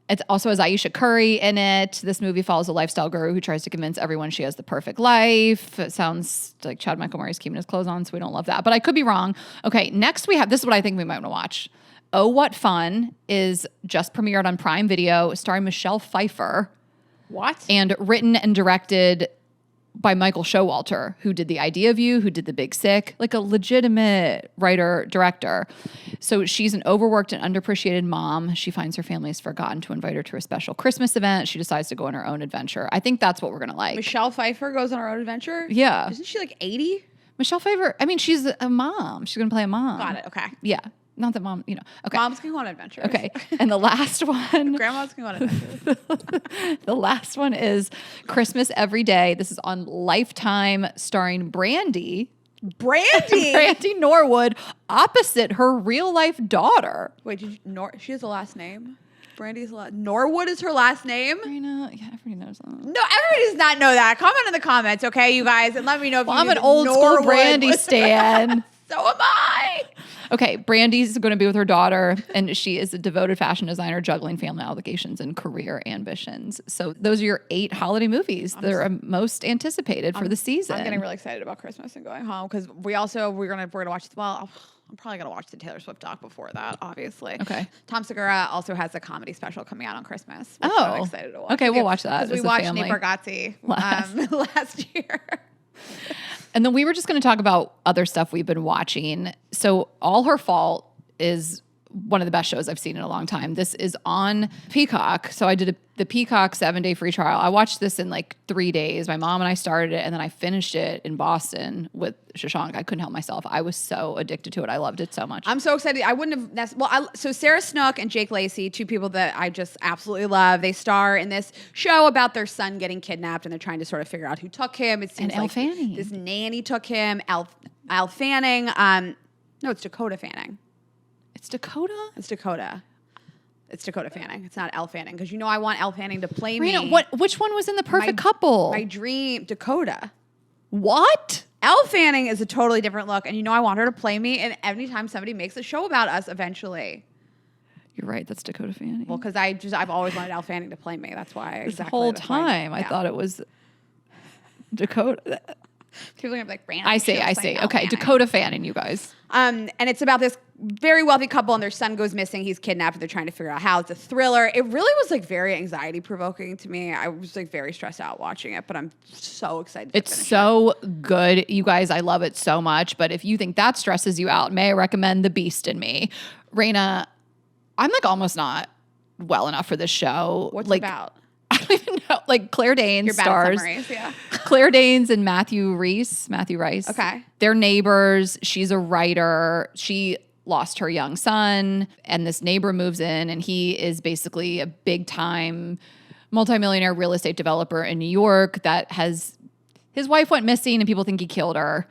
It also has Aisha Curry in it. This movie follows a lifestyle guru who tries to convince everyone she has the perfect life. It sounds like Chad Michael Murray's keeping his clothes on, so we don't love that. But I could be wrong. Okay, next we have, this is what I think we might want to watch. Oh, What Fun is just premiered on Prime Video, starring Michelle Pfeiffer. What? And written and directed by Michael Showalter, who did The Idea of You, who did The Big Sick, like a legitimate writer-director. So she's an overworked and underappreciated mom. She finds her family has forgotten to invite her to a special Christmas event. She decides to go on her own adventure. I think that's what we're going to like. Michelle Pfeiffer goes on her own adventure? Yeah. Isn't she like 80? Michelle Pfeiffer, I mean, she's a mom. She's going to play a mom. Got it. Okay. Yeah. Not that mom, you know. Okay. Moms can go on adventures. Okay. And the last one. Grandmas can go on adventures. The last one is Christmas Every Day. This is on Lifetime, starring Brandy Norwood, opposite her real life daughter. Wait, she has a last name? Brandy's Norwood is her last name? Yeah, everybody knows that. No, everybody does not know that. Comment in the comments, okay, you guys, and let me know if Well, you I'm knew an that old school Norwood Brandy was- stan. So am I. Okay, Brandy's going to be with her daughter, and she is a devoted fashion designer juggling family obligations and career ambitions. So those are your 8 holiday movies that are most anticipated for the season. I'm getting really excited about Christmas and going home because we're gonna watch. Well, I'm probably gonna watch the Taylor Swift doc before that, obviously. Okay. Tom Segura also has a comedy special coming out on Christmas. Which I'm excited to watch. Okay, we'll watch that because we as a watched family. Nate Bargatze last year. And then we were just going to talk about other stuff we've been watching. So All Her Fault is one of the best shows I've seen in a long time. This is on Peacock. So I did the Peacock 7-day free trial. I watched this in like 3 days. My mom and I started it, and then I finished it in Boston with Shashank. I couldn't help myself. I was so addicted to it. I loved it so much. I'm so excited. I wouldn't have so Sarah Snook and Jake Lacy, two people that I just absolutely love. They star in this show about their son getting kidnapped, and they're trying to sort of figure out who took him. It seems And Elle like Fanning. this nanny took him. Al Fanning. No, it's Dakota Fanning. It's Dakota? It's Dakota. It's Dakota Fanning. It's not Elle Fanning, because you know I want Elle Fanning to play Rena, me. which one was in The Perfect Couple? My dream, Dakota. What? Elle Fanning is a totally different look, and you know I want her to play me. And anytime somebody makes a show about us, eventually. You're right. That's Dakota Fanning. Well, because I've always wanted Elle Fanning to play me. That's why. This whole time I thought it was Dakota. People are gonna be like, random. I see. Okay, Dakota Fanning, you guys. And it's about this very wealthy couple, and their son goes missing. He's kidnapped, and they're trying to figure out how. It's a thriller. It really was like very anxiety provoking to me. I was like very stressed out watching it, but I'm so excited. It's so good, you guys. I love it so much. But if you think that stresses you out, may I recommend The Beast in Me? Raina, I'm like almost not well enough for this show. What's like, it about? I don't even know. Like Claire Danes Your bad stars. summaries, yeah. Claire Danes and Matthew Rice. Okay. They're neighbors. She's a writer. She lost her young son, and this neighbor moves in, and he is basically a big time multimillionaire real estate developer in New York that has his wife went missing, and people think he killed her.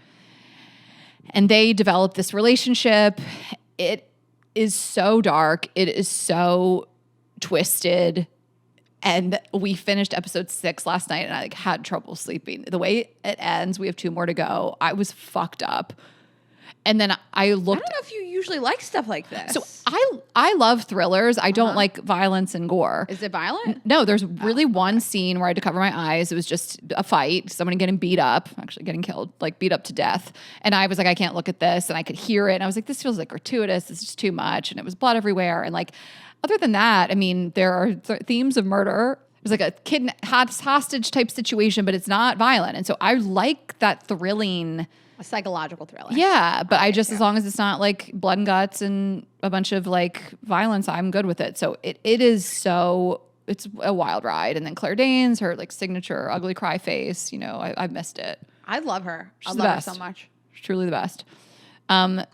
And they develop this relationship. It is so dark. It is so twisted. And we finished episode 6 last night, and I like had trouble sleeping. The way it ends, we have 2 more to go. I was fucked up. And then I looked. I don't know if you usually like stuff like this. So I love thrillers. I don't like violence and gore. Is it violent? No, there's really one scene where I had to cover my eyes. It was just a fight, someone getting beat up, actually getting killed, like beat up to death. And I was like, I can't look at this. And I could hear it. And I was like, this feels like gratuitous. It's just too much. And it was blood everywhere. And like, other than that, I mean, there are themes of murder. It was like a hostage type situation, but it's not violent. And so I like that thrilling. A psychological thriller. Yeah, but as long as it's not like blood and guts and a bunch of like violence, I'm good with it. So it's a wild ride. And then Claire Danes, her like signature ugly cry face, you know, I've missed it. I love her. She's I the love her best. so much. She's truly the best.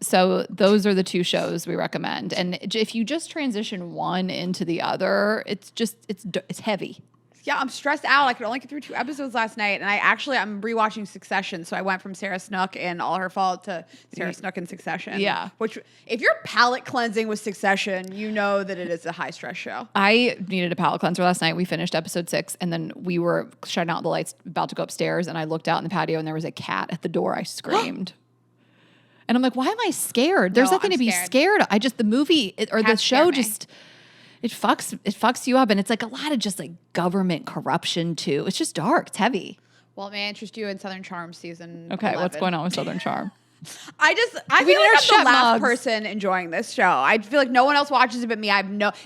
So those are the 2 shows we recommend. And if you just transition one into the other, it's heavy. Yeah, I'm stressed out. I could only get through 2 episodes last night, and I'm rewatching Succession. So I went from Sarah Snook and All Her Fault to Sarah Snook and Succession. Yeah. Which, if you're palate cleansing with Succession, you know that it is a high stress show. I needed a palate cleanser last night. We finished episode 6, and then we were shutting out the lights, about to go upstairs, and I looked out in the patio, and there was a cat at the door. I screamed. And I'm like, why am I scared? There's nothing to be scared of. The movie the show just... It fucks you up, and it's like a lot of just like government corruption too. It's just dark. It's heavy. Well, may I interest you in Southern Charm season? Okay, 11. what's going on with Southern Charm? I feel like I'm the last person enjoying this show. I feel like no one else watches it but me.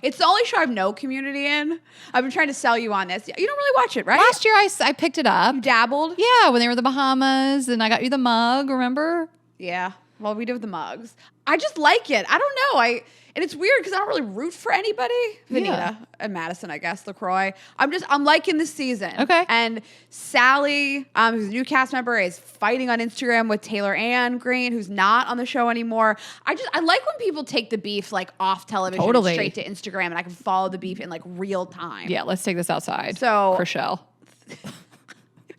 It's the only show I have no community in. I've been trying to sell you on this. You don't really watch it, right? Last year I picked it up. You dabbled? Yeah, when they were in the Bahamas, and I got you the mug. Remember? Yeah. Well, we did with the mugs. I just like it. I don't know. And it's weird because I don't really root for anybody. Vanita and Madison, I guess, LaCroix. I'm liking this season. Okay. And Sally, who's a new cast member, is fighting on Instagram with Taylor Ann Green, who's not on the show anymore. I like when people take the beef like off television straight to Instagram, and I can follow the beef in like real time. Yeah, let's take this outside. So Chriselle.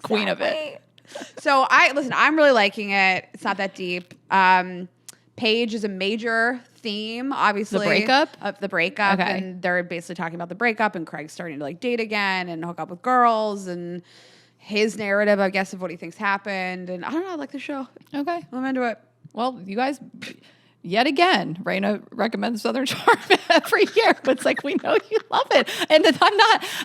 Queen of it. So I'm really liking it. It's not that deep. Paige is a major theme, obviously. The breakup? The breakup. Okay. And they're basically talking about the breakup, and Craig's starting to like date again and hook up with girls, and his narrative, I guess, of what he thinks happened. And I don't know, I like the show. Okay. I'm into it. Well, you guys, yet again, Raina recommends Southern Charm every year. But it's like, we know you love it. And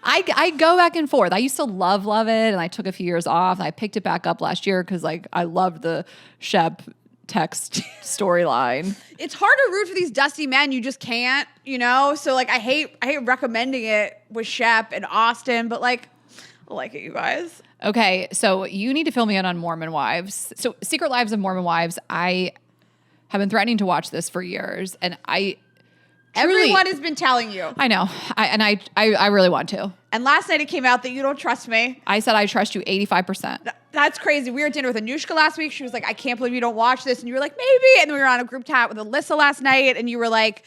I go back and forth. I used to love it. And I took a few years off. And I picked it back up last year because like I loved the Shep text storyline. It's hard to root for these dusty men. You just can't, you know? So like I hate recommending it with Shep and Austin, but like I like it, you guys. Okay, so you need to fill me in on Mormon Wives. So Secret Lives of Mormon Wives, I have been threatening to watch this for years, and I Everyone has been telling you. I know. I really want to. And last night it came out that you don't trust me. I said I trust you 85%. That's crazy. We were at dinner with Anushka last week. She was like, I can't believe you don't watch this. And you were like, maybe. And then we were on a group chat with Alyssa last night. And you were like,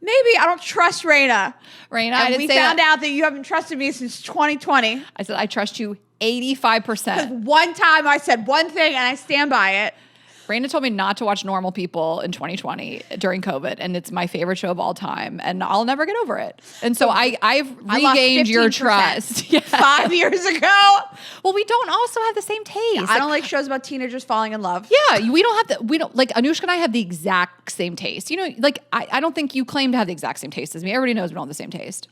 maybe. I don't trust Raina. And we found out that you haven't trusted me since 2020. I said I trust you 85%. One time I said one thing and I stand by it. Raina told me not to watch Normal People in 2020 during COVID, and it's my favorite show of all time, and I'll never get over it. And so I've regained your trust. Yeah. 5 years ago. Well, we don't also have the same taste. Yeah, I don't like shows about teenagers falling in love. Yeah, we don't like Anushka and I have the exact same taste. You know, like I don't think you claim to have the exact same taste as me. Everybody knows we don't have the same taste.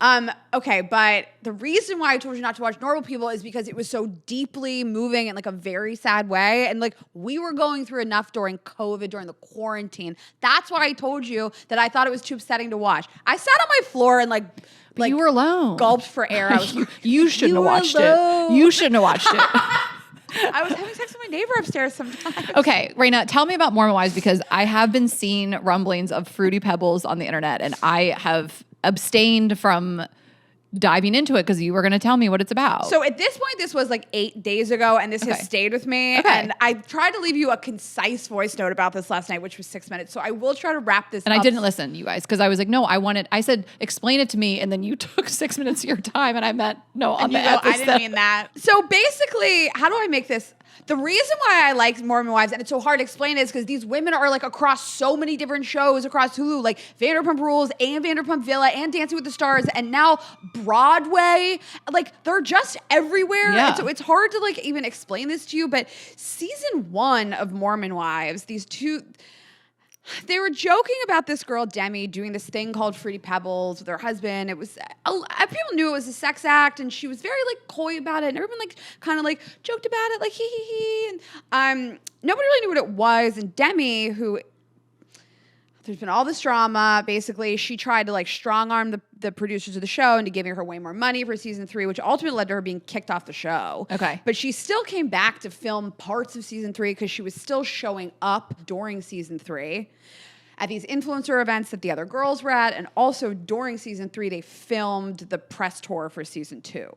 Okay, but the reason why I told you not to watch Normal People is because it was so deeply moving in like a very sad way, and like we were going through enough during COVID, during the quarantine. That's why I told you that I thought it was too upsetting to watch. I sat on my floor and like you were alone. Gulped for air. I was you shouldn't have watched it. You shouldn't have watched it. I was having sex with my neighbor upstairs sometimes. Okay, Raina, tell me about Mormon Wives, because I have been seeing rumblings of Fruity Pebbles on the internet, and I have abstained from diving into it because you were going to tell me what it's about. So at this point, this was like 8 days ago, and this has stayed with me. Okay. And I tried to leave you a concise voice note about this last night, which was 6 minutes. So I will try to wrap this up. And I didn't listen, you guys, because I was like, no, I said, explain it to me. And then you took 6 minutes of your time, and I meant, no, on the episode. I didn't mean that. So basically, how do I make this? The reason why I like Mormon Wives, and it's so hard to explain, is because these women are like across so many different shows across Hulu, like Vanderpump Rules and Vanderpump Villa and Dancing with the Stars, and now Broadway. Like they're just everywhere. Yeah. And so it's hard to like even explain this to you. But season 1 of Mormon Wives, they were joking about this girl, Demi, doing this thing called Fruity Pebbles with her husband. It was, people knew it was a sex act, and she was very like coy about it, and everyone like kind of like joked about it, like hee. And nobody really knew what it was. And Demi, who, there's been all this drama. Basically, she tried to like strong arm the producers of the show into giving her way more money for season 3, which ultimately led to her being kicked off the show. Okay. But she still came back to film parts of season 3 because she was still showing up during season 3 at these influencer events that the other girls were at. And also during season 3, they filmed the press tour for season 2.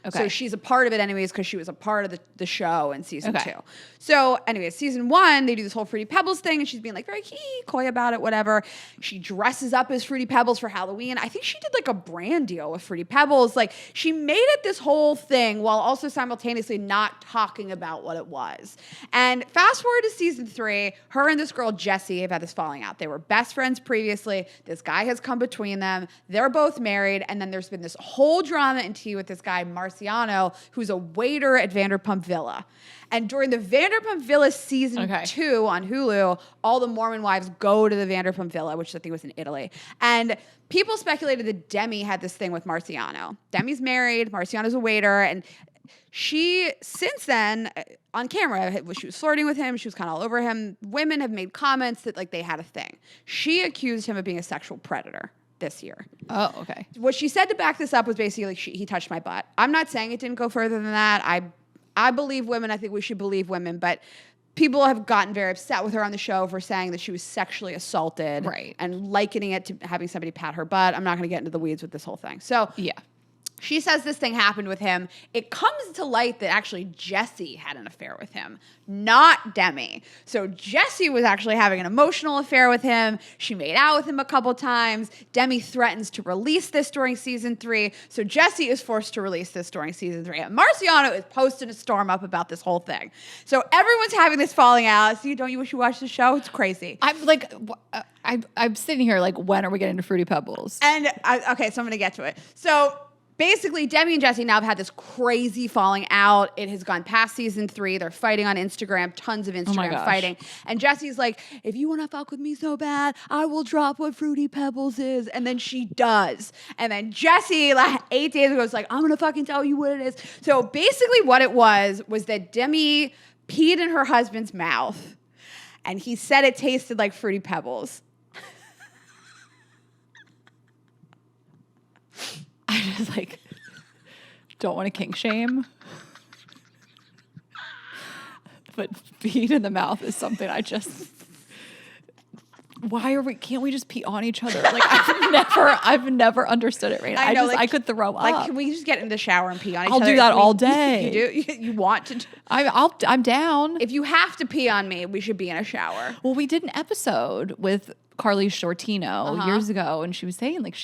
Okay. So she's a part of it anyways because she was a part of the show in season 2. So anyways, season 1, they do this whole Fruity Pebbles thing, and she's being like very coy about it, whatever. She dresses up as Fruity Pebbles for Halloween. I think she did like a brand deal with Fruity Pebbles. Like she made it this whole thing while also simultaneously not talking about what it was. And fast forward to season 3, her and this girl Jessie have had this falling out. They were best friends previously. This guy has come between them. They're both married, and then there's been this whole drama and tea with this guy Marciano, who's a waiter at Vanderpump Villa. And during the Vanderpump Villa season 2 on Hulu, all the Mormon wives go to the Vanderpump Villa, which I think was in Italy. And people speculated that Demi had this thing with Marciano. Demi's married, Marciano's a waiter, and she, since then, on camera, she was flirting with him, she was kind of all over him. Women have made comments that like they had a thing. She accused him of being a sexual predator this year. Oh, okay. What she said to back this up was basically like he touched my butt. I'm not saying it didn't go further than that. I believe women. I think we should believe women, but people have gotten very upset with her on the show for saying that she was sexually assaulted, right, and likening it to having somebody pat her butt. I'm not going to get into the weeds with this whole thing. So yeah. She says this thing happened with him. It comes to light that actually Jessie had an affair with him, not Demi. So Jessie was actually having an emotional affair with him. She made out with him a couple times. Demi threatens to release this during season 3. So Jessie is forced to release this during season 3. And Marciano is posting a storm up about this whole thing. So everyone's having this falling out. See, don't you wish you watched the show? It's crazy. I'm like, I'm sitting here like, when are we getting to Fruity Pebbles? And okay, so I'm going to get to it. So basically, Demi and Jessie now have had this crazy falling out. It has gone past season 3. They're fighting on Instagram, tons of Instagram fighting. And Jessie's like, if you want to fuck with me so bad, I will drop what Fruity Pebbles is. And then she does. And then Jessie, like 8 days ago, was like, I'm going to fucking tell you what it is. So basically what it was that Demi peed in her husband's mouth. And he said it tasted like Fruity Pebbles. I just like don't want to kink shame, but feed in the mouth is something I just can't we just pee on each other? Like I've never understood it, right? I know, I could throw up. Like, can we just get in the shower and pee on each I'll other? do that all day. You do? You want to? I'm down. If you have to pee on me, we should be in a shower. Well, we did an episode with Carly Shortino years ago, and she was saying like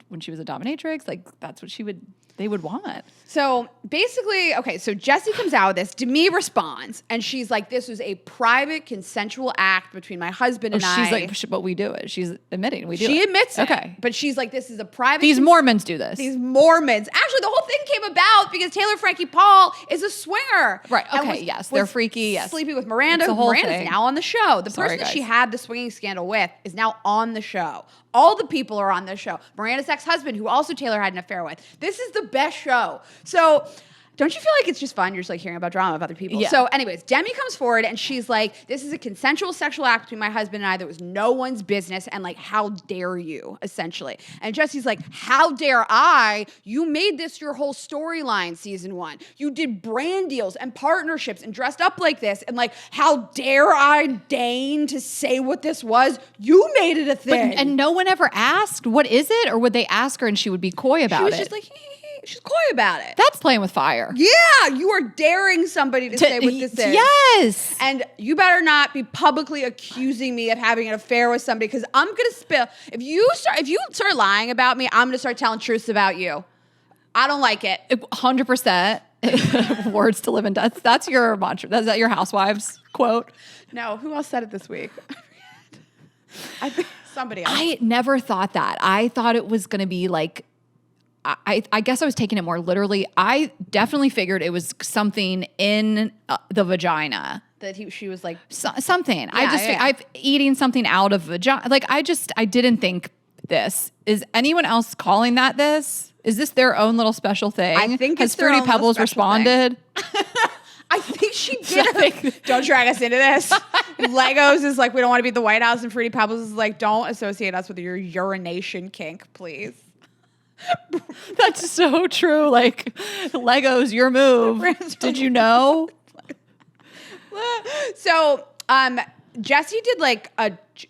when she was a dominatrix, like that's what they would want. So basically, okay, so Jessie comes out with this. Demi responds, and she's like, this was a private, consensual act between my husband and I. She's like, but we do it. She's admitting we do it. She admits it. Okay. But she's like, this is a private. These Mormons do this. These Mormons. Actually, the whole thing came about because Taylor Frankie Paul is a swinger. Right. Okay. Yes. They're freaky. Yes. Sleeping with Miranda. Miranda's now on the show. The person that she had the swinging scandal with is now on the show. All the people are on this show. Miranda's ex-husband, who also Taylor had an affair with. This is the best show. So don't you feel like it's just fun? You're just like hearing about drama of other people. Yeah. So anyways, Demi comes forward and she's like, this is a consensual sexual act between my husband and I that was no one's business. And like, how dare you, essentially. And Jessie's like, how dare I? You made this your whole storyline season 1. You did brand deals and partnerships and dressed up like this. And like, how dare I deign to say what this was? You made it a thing. And no one ever asked, what is it? Or would they ask her and she would be coy about it? She was just like, she's coy about it. That's playing with fire. Yeah, you are daring somebody to say what this is. Yes. And you better not be publicly accusing me of having an affair with somebody because I'm gonna spill. If you start lying about me, I'm gonna start telling truths about you. I don't like it. 100% words to live and death. That's your mantra. Is that your Housewives quote? No, who else said it this week? I think somebody else. I never thought that. I thought it was gonna be like, I guess I was taking it more literally. I definitely figured it was something in the vagina. That she was like something. Yeah, I'm eating something out of vagina. Like I didn't think this. Is anyone else calling that this? Is this their own little special thing? I think Has it's their Fruity own little Pebbles special responded? I think she did. Don't drag us into this. Legos is like, we don't want to be at the White House, and Fruity Pebbles is like, don't associate us with your urination kink, please. That's so true. Like Legos, your move. Did you know? So, Jessie did like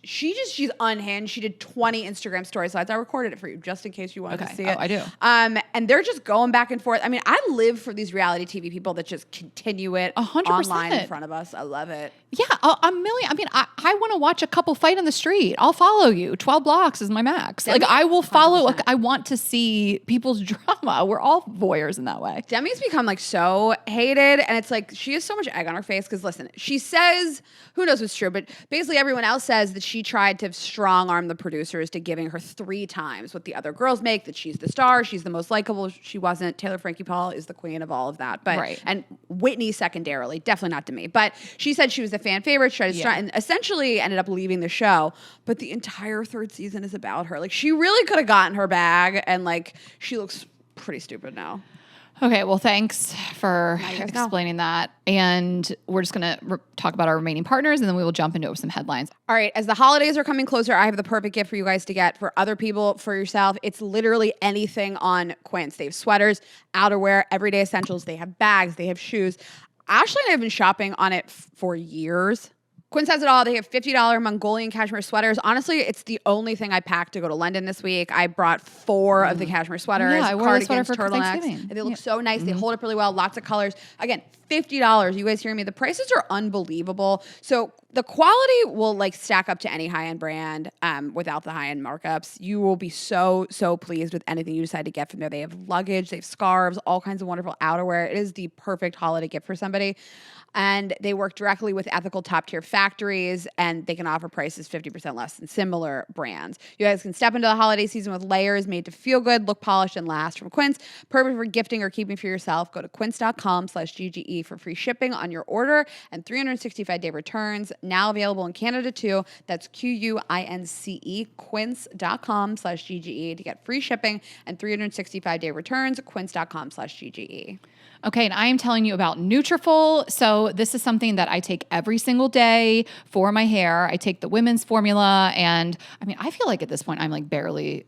she's unhinged. She did 20 Instagram story slides. I recorded it for you just in case you wanted to see it. I do. And they're just going back and forth. I mean, I live for these reality TV people that just continue it 100%. online in front of us. I love it. Yeah, a million. I mean, I want to watch a couple fight on the street. I'll follow you. 12 blocks is my max. Like I will follow. I want to see people's drama. We're all voyeurs in that way. Demi's become like so hated, and it's like she has so much egg on her face because listen, she says, who knows what's true, but basically everyone else says that she tried to strong arm the producers to giving her 3 times what the other girls make, that she's the star, she's the most likable. She wasn't. Taylor Frankie Paul is the queen of all of that. But right. And Whitney secondarily, definitely not to me. But she said she was a fan favorite, tried to and essentially ended up leaving the show. But the entire 3rd season is about her. Like she really could have gotten her bag, and like she looks pretty stupid now. Okay, well, thanks for explaining that. And we're just going to talk about our remaining partners, and then we will jump into some headlines. All right, as the holidays are coming closer, I have the perfect gift for you guys to get for other people, for yourself. It's literally anything on Quince. They have sweaters, outerwear, everyday essentials. They have bags. They have shoes. Ashley and I have been shopping on it for years. Quince has it all. They have $50 Mongolian cashmere sweaters. Honestly, it's the only thing I packed to go to London this week. I brought 4 of the cashmere sweaters, yeah, I wore the sweater for turtlenecks. Thanksgiving. They look so nice. They hold up really well. Lots of colors. Again, $50. You guys hearing me? The prices are unbelievable. So the quality will like stack up to any high-end brand without the high-end markups. You will be so pleased with anything you decide to get from there. They have luggage, they have scarves, all kinds of wonderful outerwear. It is the perfect holiday gift for somebody. And they work directly with ethical top-tier factories, and they can offer prices 50% less than similar brands. You guys can step into the holiday season with layers made to feel good, look polished, and last from Quince. Perfect for gifting or keeping for yourself. Go to quince.com/GGE for free shipping on your order and 365-day returns. Now available in Canada too. That's QUINCE, quince.com/GGE to get free shipping and 365-day returns. Quince.com/GGE. Okay, and I am telling you about Nutrafol. So this is something that I take every single day for my hair. I take the women's formula, and I mean, I feel like at this point I'm like barely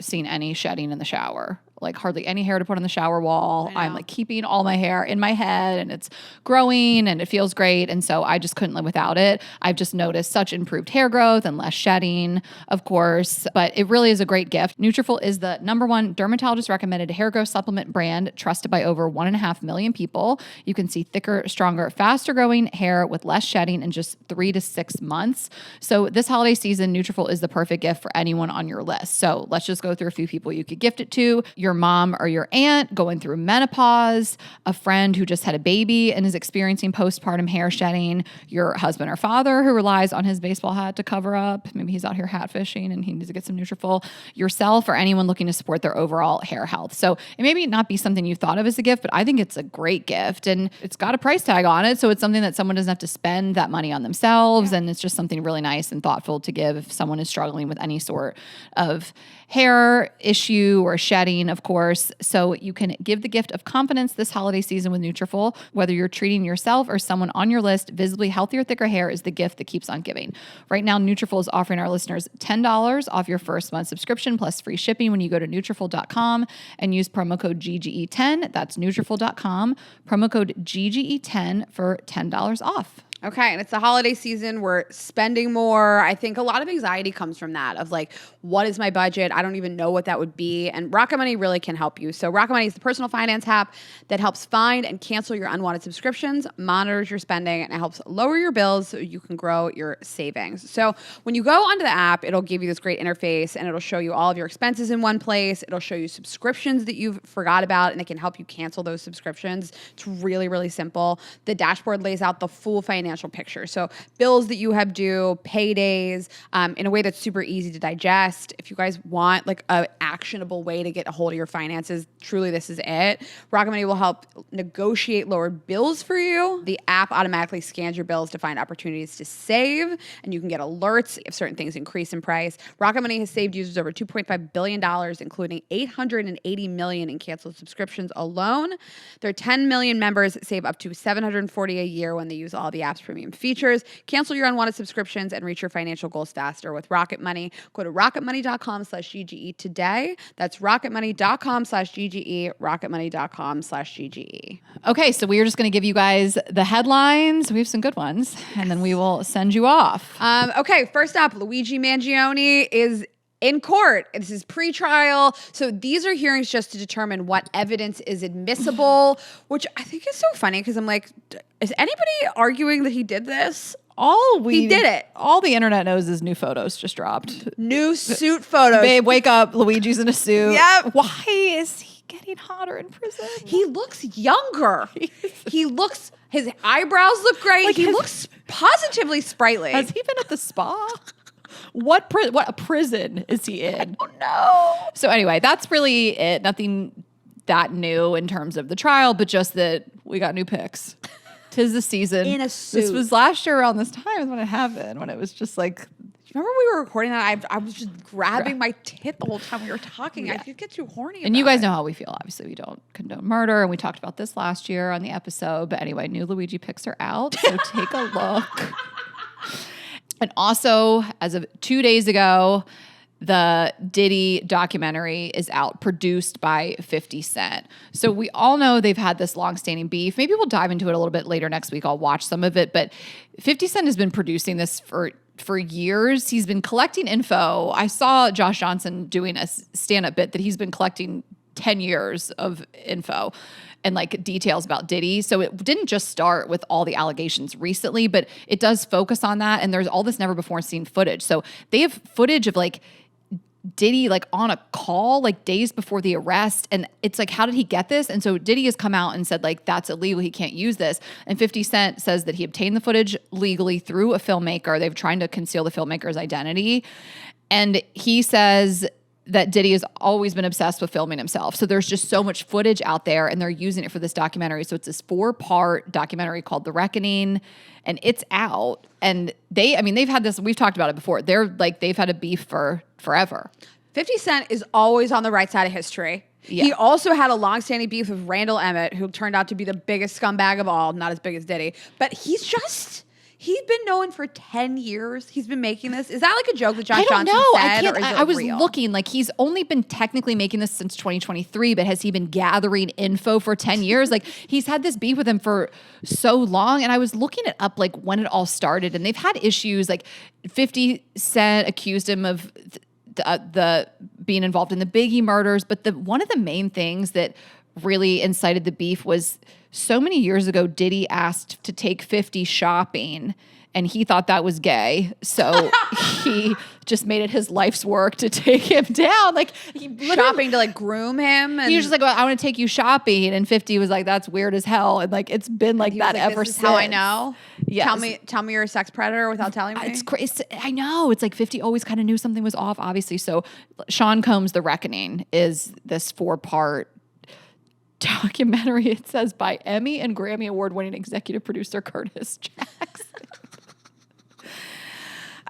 seeing any shedding in the shower. like hardly any hair to put on the shower wall. I'm like keeping all my hair in my head and it's growing and it feels great. And so I just couldn't live without it. I've just noticed such improved hair growth and less shedding, of course, but it really is a great gift. Nutrafol is the #1 dermatologist recommended hair growth supplement brand trusted by over 1.5 million people. You can see thicker, stronger, faster growing hair with less shedding in just 3 to 6 months. So this holiday season, Nutrafol is the perfect gift for anyone on your list. So let's just go through a few people you could gift it to. Your mom or your aunt going through menopause, a friend who just had a baby and is experiencing postpartum hair shedding, your husband or father who relies on his baseball hat to cover up. Maybe he's out here hat fishing and he needs to get some Nutrafol, yourself, or anyone looking to support their overall hair health. So it may not be something you thought of as a gift, but I think it's a great gift and it's got a price tag on it. So it's something that someone doesn't have to spend that money on themselves. And it's just something really nice and thoughtful to give if someone is struggling with any sort of hair issue or shedding, of course. So you can give the gift of confidence this holiday season with Nutrafol. Whether you're treating yourself or someone on your list, visibly healthier, thicker hair is the gift that keeps on giving. Right now, Nutrafol is offering our listeners $10 off your first month subscription plus free shipping when you go to Nutrafol.com and use promo code GGE10. That's Nutrafol.com, promo code GGE10 for $10 off. Okay, and it's the holiday season. We're spending more. I think a lot of anxiety comes from that of like, what is my budget? I don't even know what that would be. And Rocket Money really can help you. So Rocket Money is the personal finance app that helps find and cancel your unwanted subscriptions, monitors your spending, and it helps lower your bills so you can grow your savings. So when you go onto the app, it'll give you this great interface and it'll show you all of your expenses in one place. It'll show you subscriptions that you've forgot about and it can help you cancel those subscriptions. It's really, really simple. The dashboard lays out the full financial picture. So bills that you have due, paydays, in a way that's super easy to digest. If you guys want like an actionable way to get a hold of your finances, truly this is it. Rocket Money will help negotiate lower bills for you. The app automatically scans your bills to find opportunities to save, and you can get alerts if certain things increase in price. Rocket Money has saved users over $2.5 billion, including $880 million in canceled subscriptions alone. Their 10 million members save up to $740 a year when they use all the app's premium features. Cancel your unwanted subscriptions and reach your financial goals faster with Rocket Money. Go to rocketmoney.com/GGE today. That's rocketmoney.com/GGE, rocketmoney.com/GGE. Okay, so we are just going to give you guys the headlines. We have some good ones, and then we will send you off. Okay, first up, Luigi Mangione is in court. This is pre-trial. So these are hearings just to determine what evidence is admissible, which I think is so funny because I'm like, is anybody arguing that he did this? He did it. All the internet knows is new photos just dropped. New suit photos. Babe, wake up. Luigi's in a suit. Yep. Why is he getting hotter in prison? He looks younger. His eyebrows look great. Like he looks positively sprightly. Has he been at the spa? What prison is he in? Oh no. So anyway, that's really it. Nothing that new in terms of the trial, but just that we got new pics. 'Tis the season. In a suit. This was last year around this time when it happened, when it was just like... Remember we were recording that? I was just grabbing my tit the whole time we were talking. Yeah. I did get too horny. And you guys know how we feel. Obviously, we don't condone murder, and we talked about this last year on the episode. But anyway, new Luigi pics are out, so take a look. And also, as of 2 days ago, the Diddy documentary is out, produced by 50 Cent. So we all know they've had this longstanding beef. Maybe we'll dive into it a little bit later next week. I'll watch some of it. But 50 Cent has been producing this for years. He's been collecting info. I saw Josh Johnson doing a stand-up bit that he's been collecting 10 years of info and like details about Diddy. So it didn't just start with all the allegations recently, but it does focus on that. And there's all this never before seen footage. So they have footage of like Diddy like on a call like days before the arrest. And it's like, how did he get this? And so Diddy has come out and said like, that's illegal. He can't use this. And 50 Cent says that he obtained the footage legally through a filmmaker. They've tried to conceal the filmmaker's identity. And he says that Diddy has always been obsessed with filming himself. So there's just so much footage out there and they're using it for this documentary. So it's this 4-part documentary called The Reckoning, and it's out. And they've had this, we've talked about it before. They've had a beef for forever. 50 Cent is always on the right side of history. Yeah. He also had a long-standing beef with Randall Emmett, who turned out to be the biggest scumbag of all, not as big as Diddy. But he's He's been known for 10 years. He's been making this. Is that like a joke that Josh I don't Johnson know. said, or is it I was real? looking, like, he's only been technically making this since 2023, but has he been gathering info for 10 years? Like, he's had this beef with him for so long. And I was looking it up, like, when it all started, and they've had issues. Like, 50 Cent accused him of the being involved in the Biggie murders. But one of the main things that really incited the beef was so many years ago, Diddy asked to take 50 shopping, and he thought that was gay. So he just made it his life's work to take him down. Like, Shopping to like groom him. And he was just like, well, I want to take you shopping. And 50 was like, that's weird as hell. And like, it's been like that ever this is since. how I know. Yes. Tell me you're a sex predator without telling me. It's crazy. I know. It's like 50 always kind of knew something was off, obviously. So Sean Combs' The Reckoning is this 4-part documentary, it says, by Emmy and Grammy Award-winning executive producer Curtis Jackson.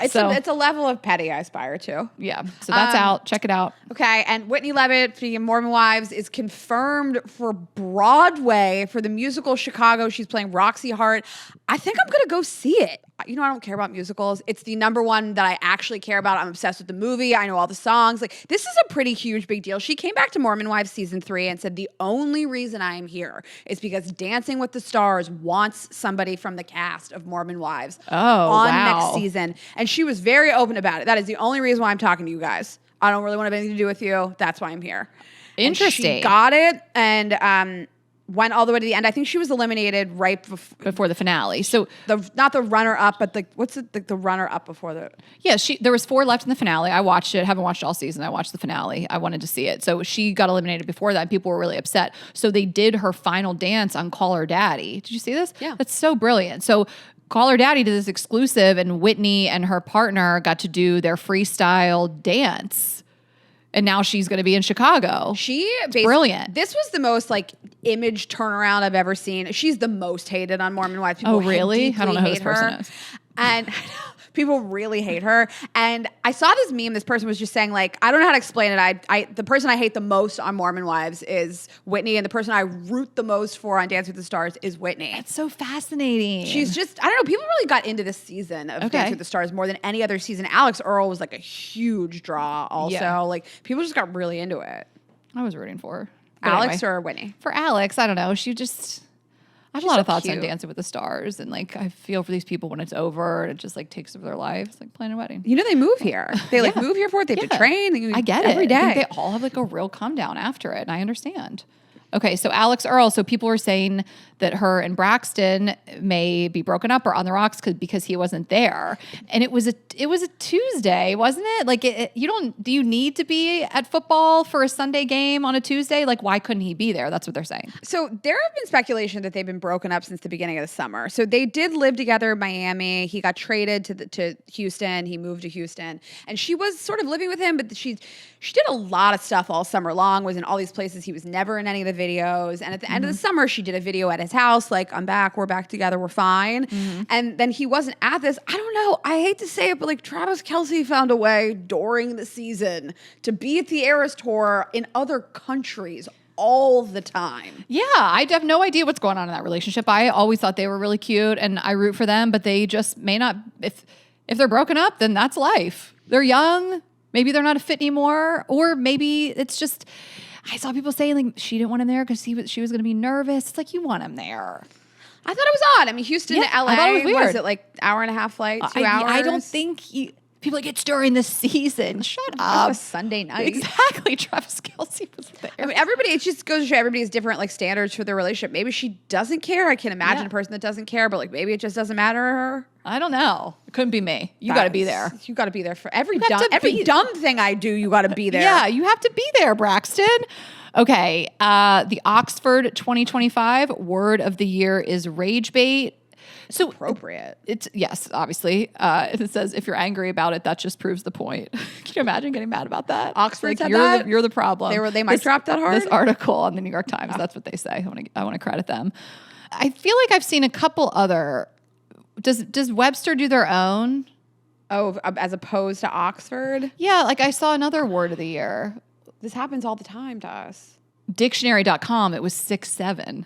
It's a level of petty I aspire to. Yeah. So that's out. Check it out. Okay. And Whitney Leavitt, speaking of Mormon Wives, is confirmed for Broadway for the musical Chicago. She's playing Roxy Hart. I think I'm going to go see it. You know, I don't care about musicals. It's the number one that I actually care about. I'm obsessed with the movie. I know all the songs. Like, this is a pretty huge, big deal. She came back to Mormon Wives season 3 and said, the only reason I am here is because Dancing with the Stars wants somebody from the cast of Mormon Wives on next season. And she was very open about it. That is the only reason why I'm talking to you guys. I don't really want to have anything to do with you. That's why I'm here. Interesting. And she got it and went all the way to the end. I think she was eliminated right before the finale. So not the runner up, but the runner up before the. Yeah, there was 4 left in the finale. I watched it. Haven't watched all season. I watched the finale. I wanted to see it. So she got eliminated before that. And people were really upset. So they did her final dance on Call Her Daddy. Did you see this? Yeah, that's so brilliant. So Call Her Daddy did this exclusive, and Whitney and her partner got to do their freestyle dance. And now she's going to be in Chicago. Brilliant. This was the most like image turnaround I've ever seen. She's the most hated on Mormon Wives. People really? I don't know who this person is. And people really hate her. And I saw this meme. This person was just saying, like, I don't know how to explain it. The person I hate the most on Mormon Wives is Whitney, and the person I root the most for on Dance with the Stars is Whitney. It's so fascinating. She's just, I don't know, people really got into this season of Dance with the Stars more than any other season. Alix Earle was like a huge draw also. Yeah. Like, people just got really into it. I was rooting for her. Alix or Whitney? For Alix, I don't know. I have a lot of thoughts on Dancing with the Stars, and like I feel for these people when it's over and it just like takes over their lives. It's like planning a wedding. You know, they move here. They like move here for it. They have to train. I get every it. day. I think they all have like a real come down after it, and I understand. Okay, so Alix Earle. So people were saying that her and Braxton may be broken up or on the rocks because he wasn't there, and it was a Tuesday, wasn't it? Like, do you need to be at football for a Sunday game on a Tuesday? Like, why couldn't he be there? That's what they're saying. So there have been speculation that they've been broken up since the beginning of the summer. So they did live together in Miami. He got traded to Houston. He moved to Houston, and she was sort of living with him, but she did a lot of stuff all summer long. Was in all these places. He was never in any of the videos. And at the end of the summer, she did a video at his house, like, I'm back, we're back together, we're fine. And then he wasn't at this. I don't know. I hate to say it, but like Travis Kelce found a way during the season to be at the Eras Tour in other countries all the time. Yeah, I have no idea what's going on in that relationship. I always thought they were really cute and I root for them, but they just may not, if they're broken up, then that's life. They're young. Maybe they're not a fit anymore, or maybe it's just, I saw people saying like she didn't want him there because she was going to be nervous. It's like, you want him there. I thought it was odd. I mean, Houston to LA, I thought it was weird. Was it like hour and a half flight, 2 hours? I don't think people like, it's during the season. Shut up. It was a Sunday night. Exactly. Travis Kelce was there. I mean, it just goes to show everybody has different like standards for their relationship. Maybe she doesn't care. I can't imagine a person that doesn't care, but like maybe it just doesn't matter to her. I don't know. It couldn't be me. You got to be there. You got to be there for every dumb thing I do. You got to be there. Yeah, you have to be there, Braxton. Okay, the Oxford 2025 word of the year is rage bait. So appropriate. Yes, obviously. It says if you're angry about it, that just proves the point. Can you imagine getting mad about that? Oxford said that? You're the problem. They might drop that hard. This article on the New York Times. That's what they say. I want to credit them. I feel like I've seen a couple other. Does Webster do their own? Oh, as opposed to Oxford? Yeah, like I saw another word of the year. This happens all the time to us. Dictionary.com, it was 6-7.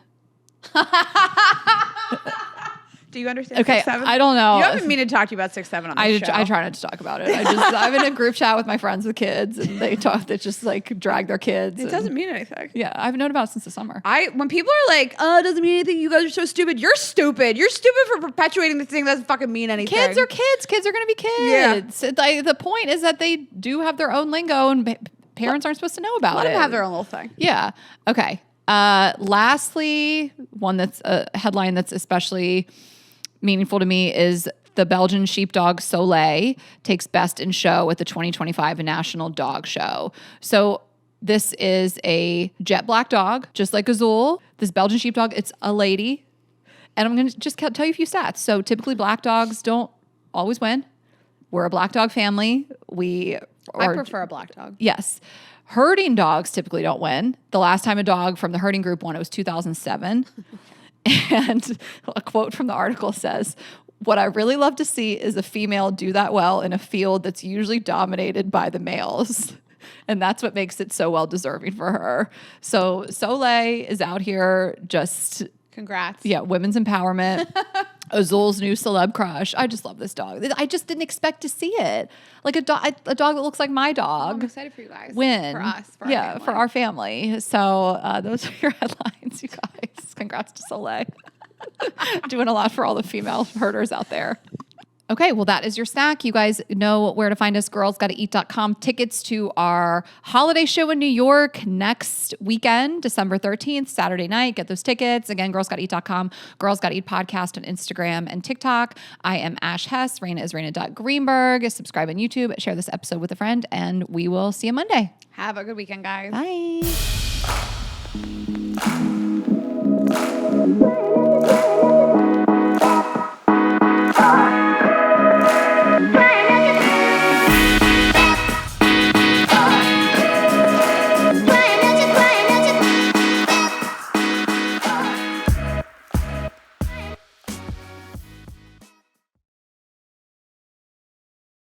Do you understand? Okay, 6'7"? I don't know. You haven't mean to talk to you about 6'7" on the show. I try not to talk about it. I'm in a group chat with my friends with kids, and they just like drag their kids. It doesn't mean anything. Yeah, I've known about it since the summer. When people are like, "Oh, it doesn't mean anything. You guys are so stupid." You're stupid. You're stupid for perpetuating this thing that doesn't fucking mean anything. Kids are kids. Kids are going to be kids. Yeah. The point is that they do have their own lingo, and parents aren't supposed to know about it. Let them have their own little thing. Yeah. Okay. Lastly, one that's a headline that's especially meaningful to me is the Belgian sheepdog Soleil takes best in show at the 2025 National Dog Show. So this is a jet black dog, just like Azul. This Belgian sheepdog, it's a lady. And I'm going to just tell you a few stats. So typically black dogs don't always win. We're a black dog family. I prefer a black dog. Yes. Herding dogs typically don't win. The last time a dog from the herding group won, it was 2007. And a quote from the article says, "What I really love to see is a female do that well in a field that's usually dominated by the males." And that's what makes it so well deserving for her. So Soleil is out here just... Congrats. Yeah, women's empowerment. Azul's new celeb crush. I just love this dog. I just didn't expect to see it. Like a dog that looks like my dog. I'm excited for you guys. Win. For us. For our family. So those are your headlines, you guys. Congrats to Soleil. Doing a lot for all the female herders out there. Okay, well, that is your snack. You guys know where to find us, girlsgottaeat.com. Tickets to our holiday show in New York next weekend, December 13th, Saturday night. Get those tickets. Again, girlsgottaeat.com, Girls Gotta Eat podcast on Instagram and TikTok. I am Ash Hess. Raina is Raina.Greenberg. Subscribe on YouTube. Share this episode with a friend, and we will see you Monday. Have a good weekend, guys. Bye.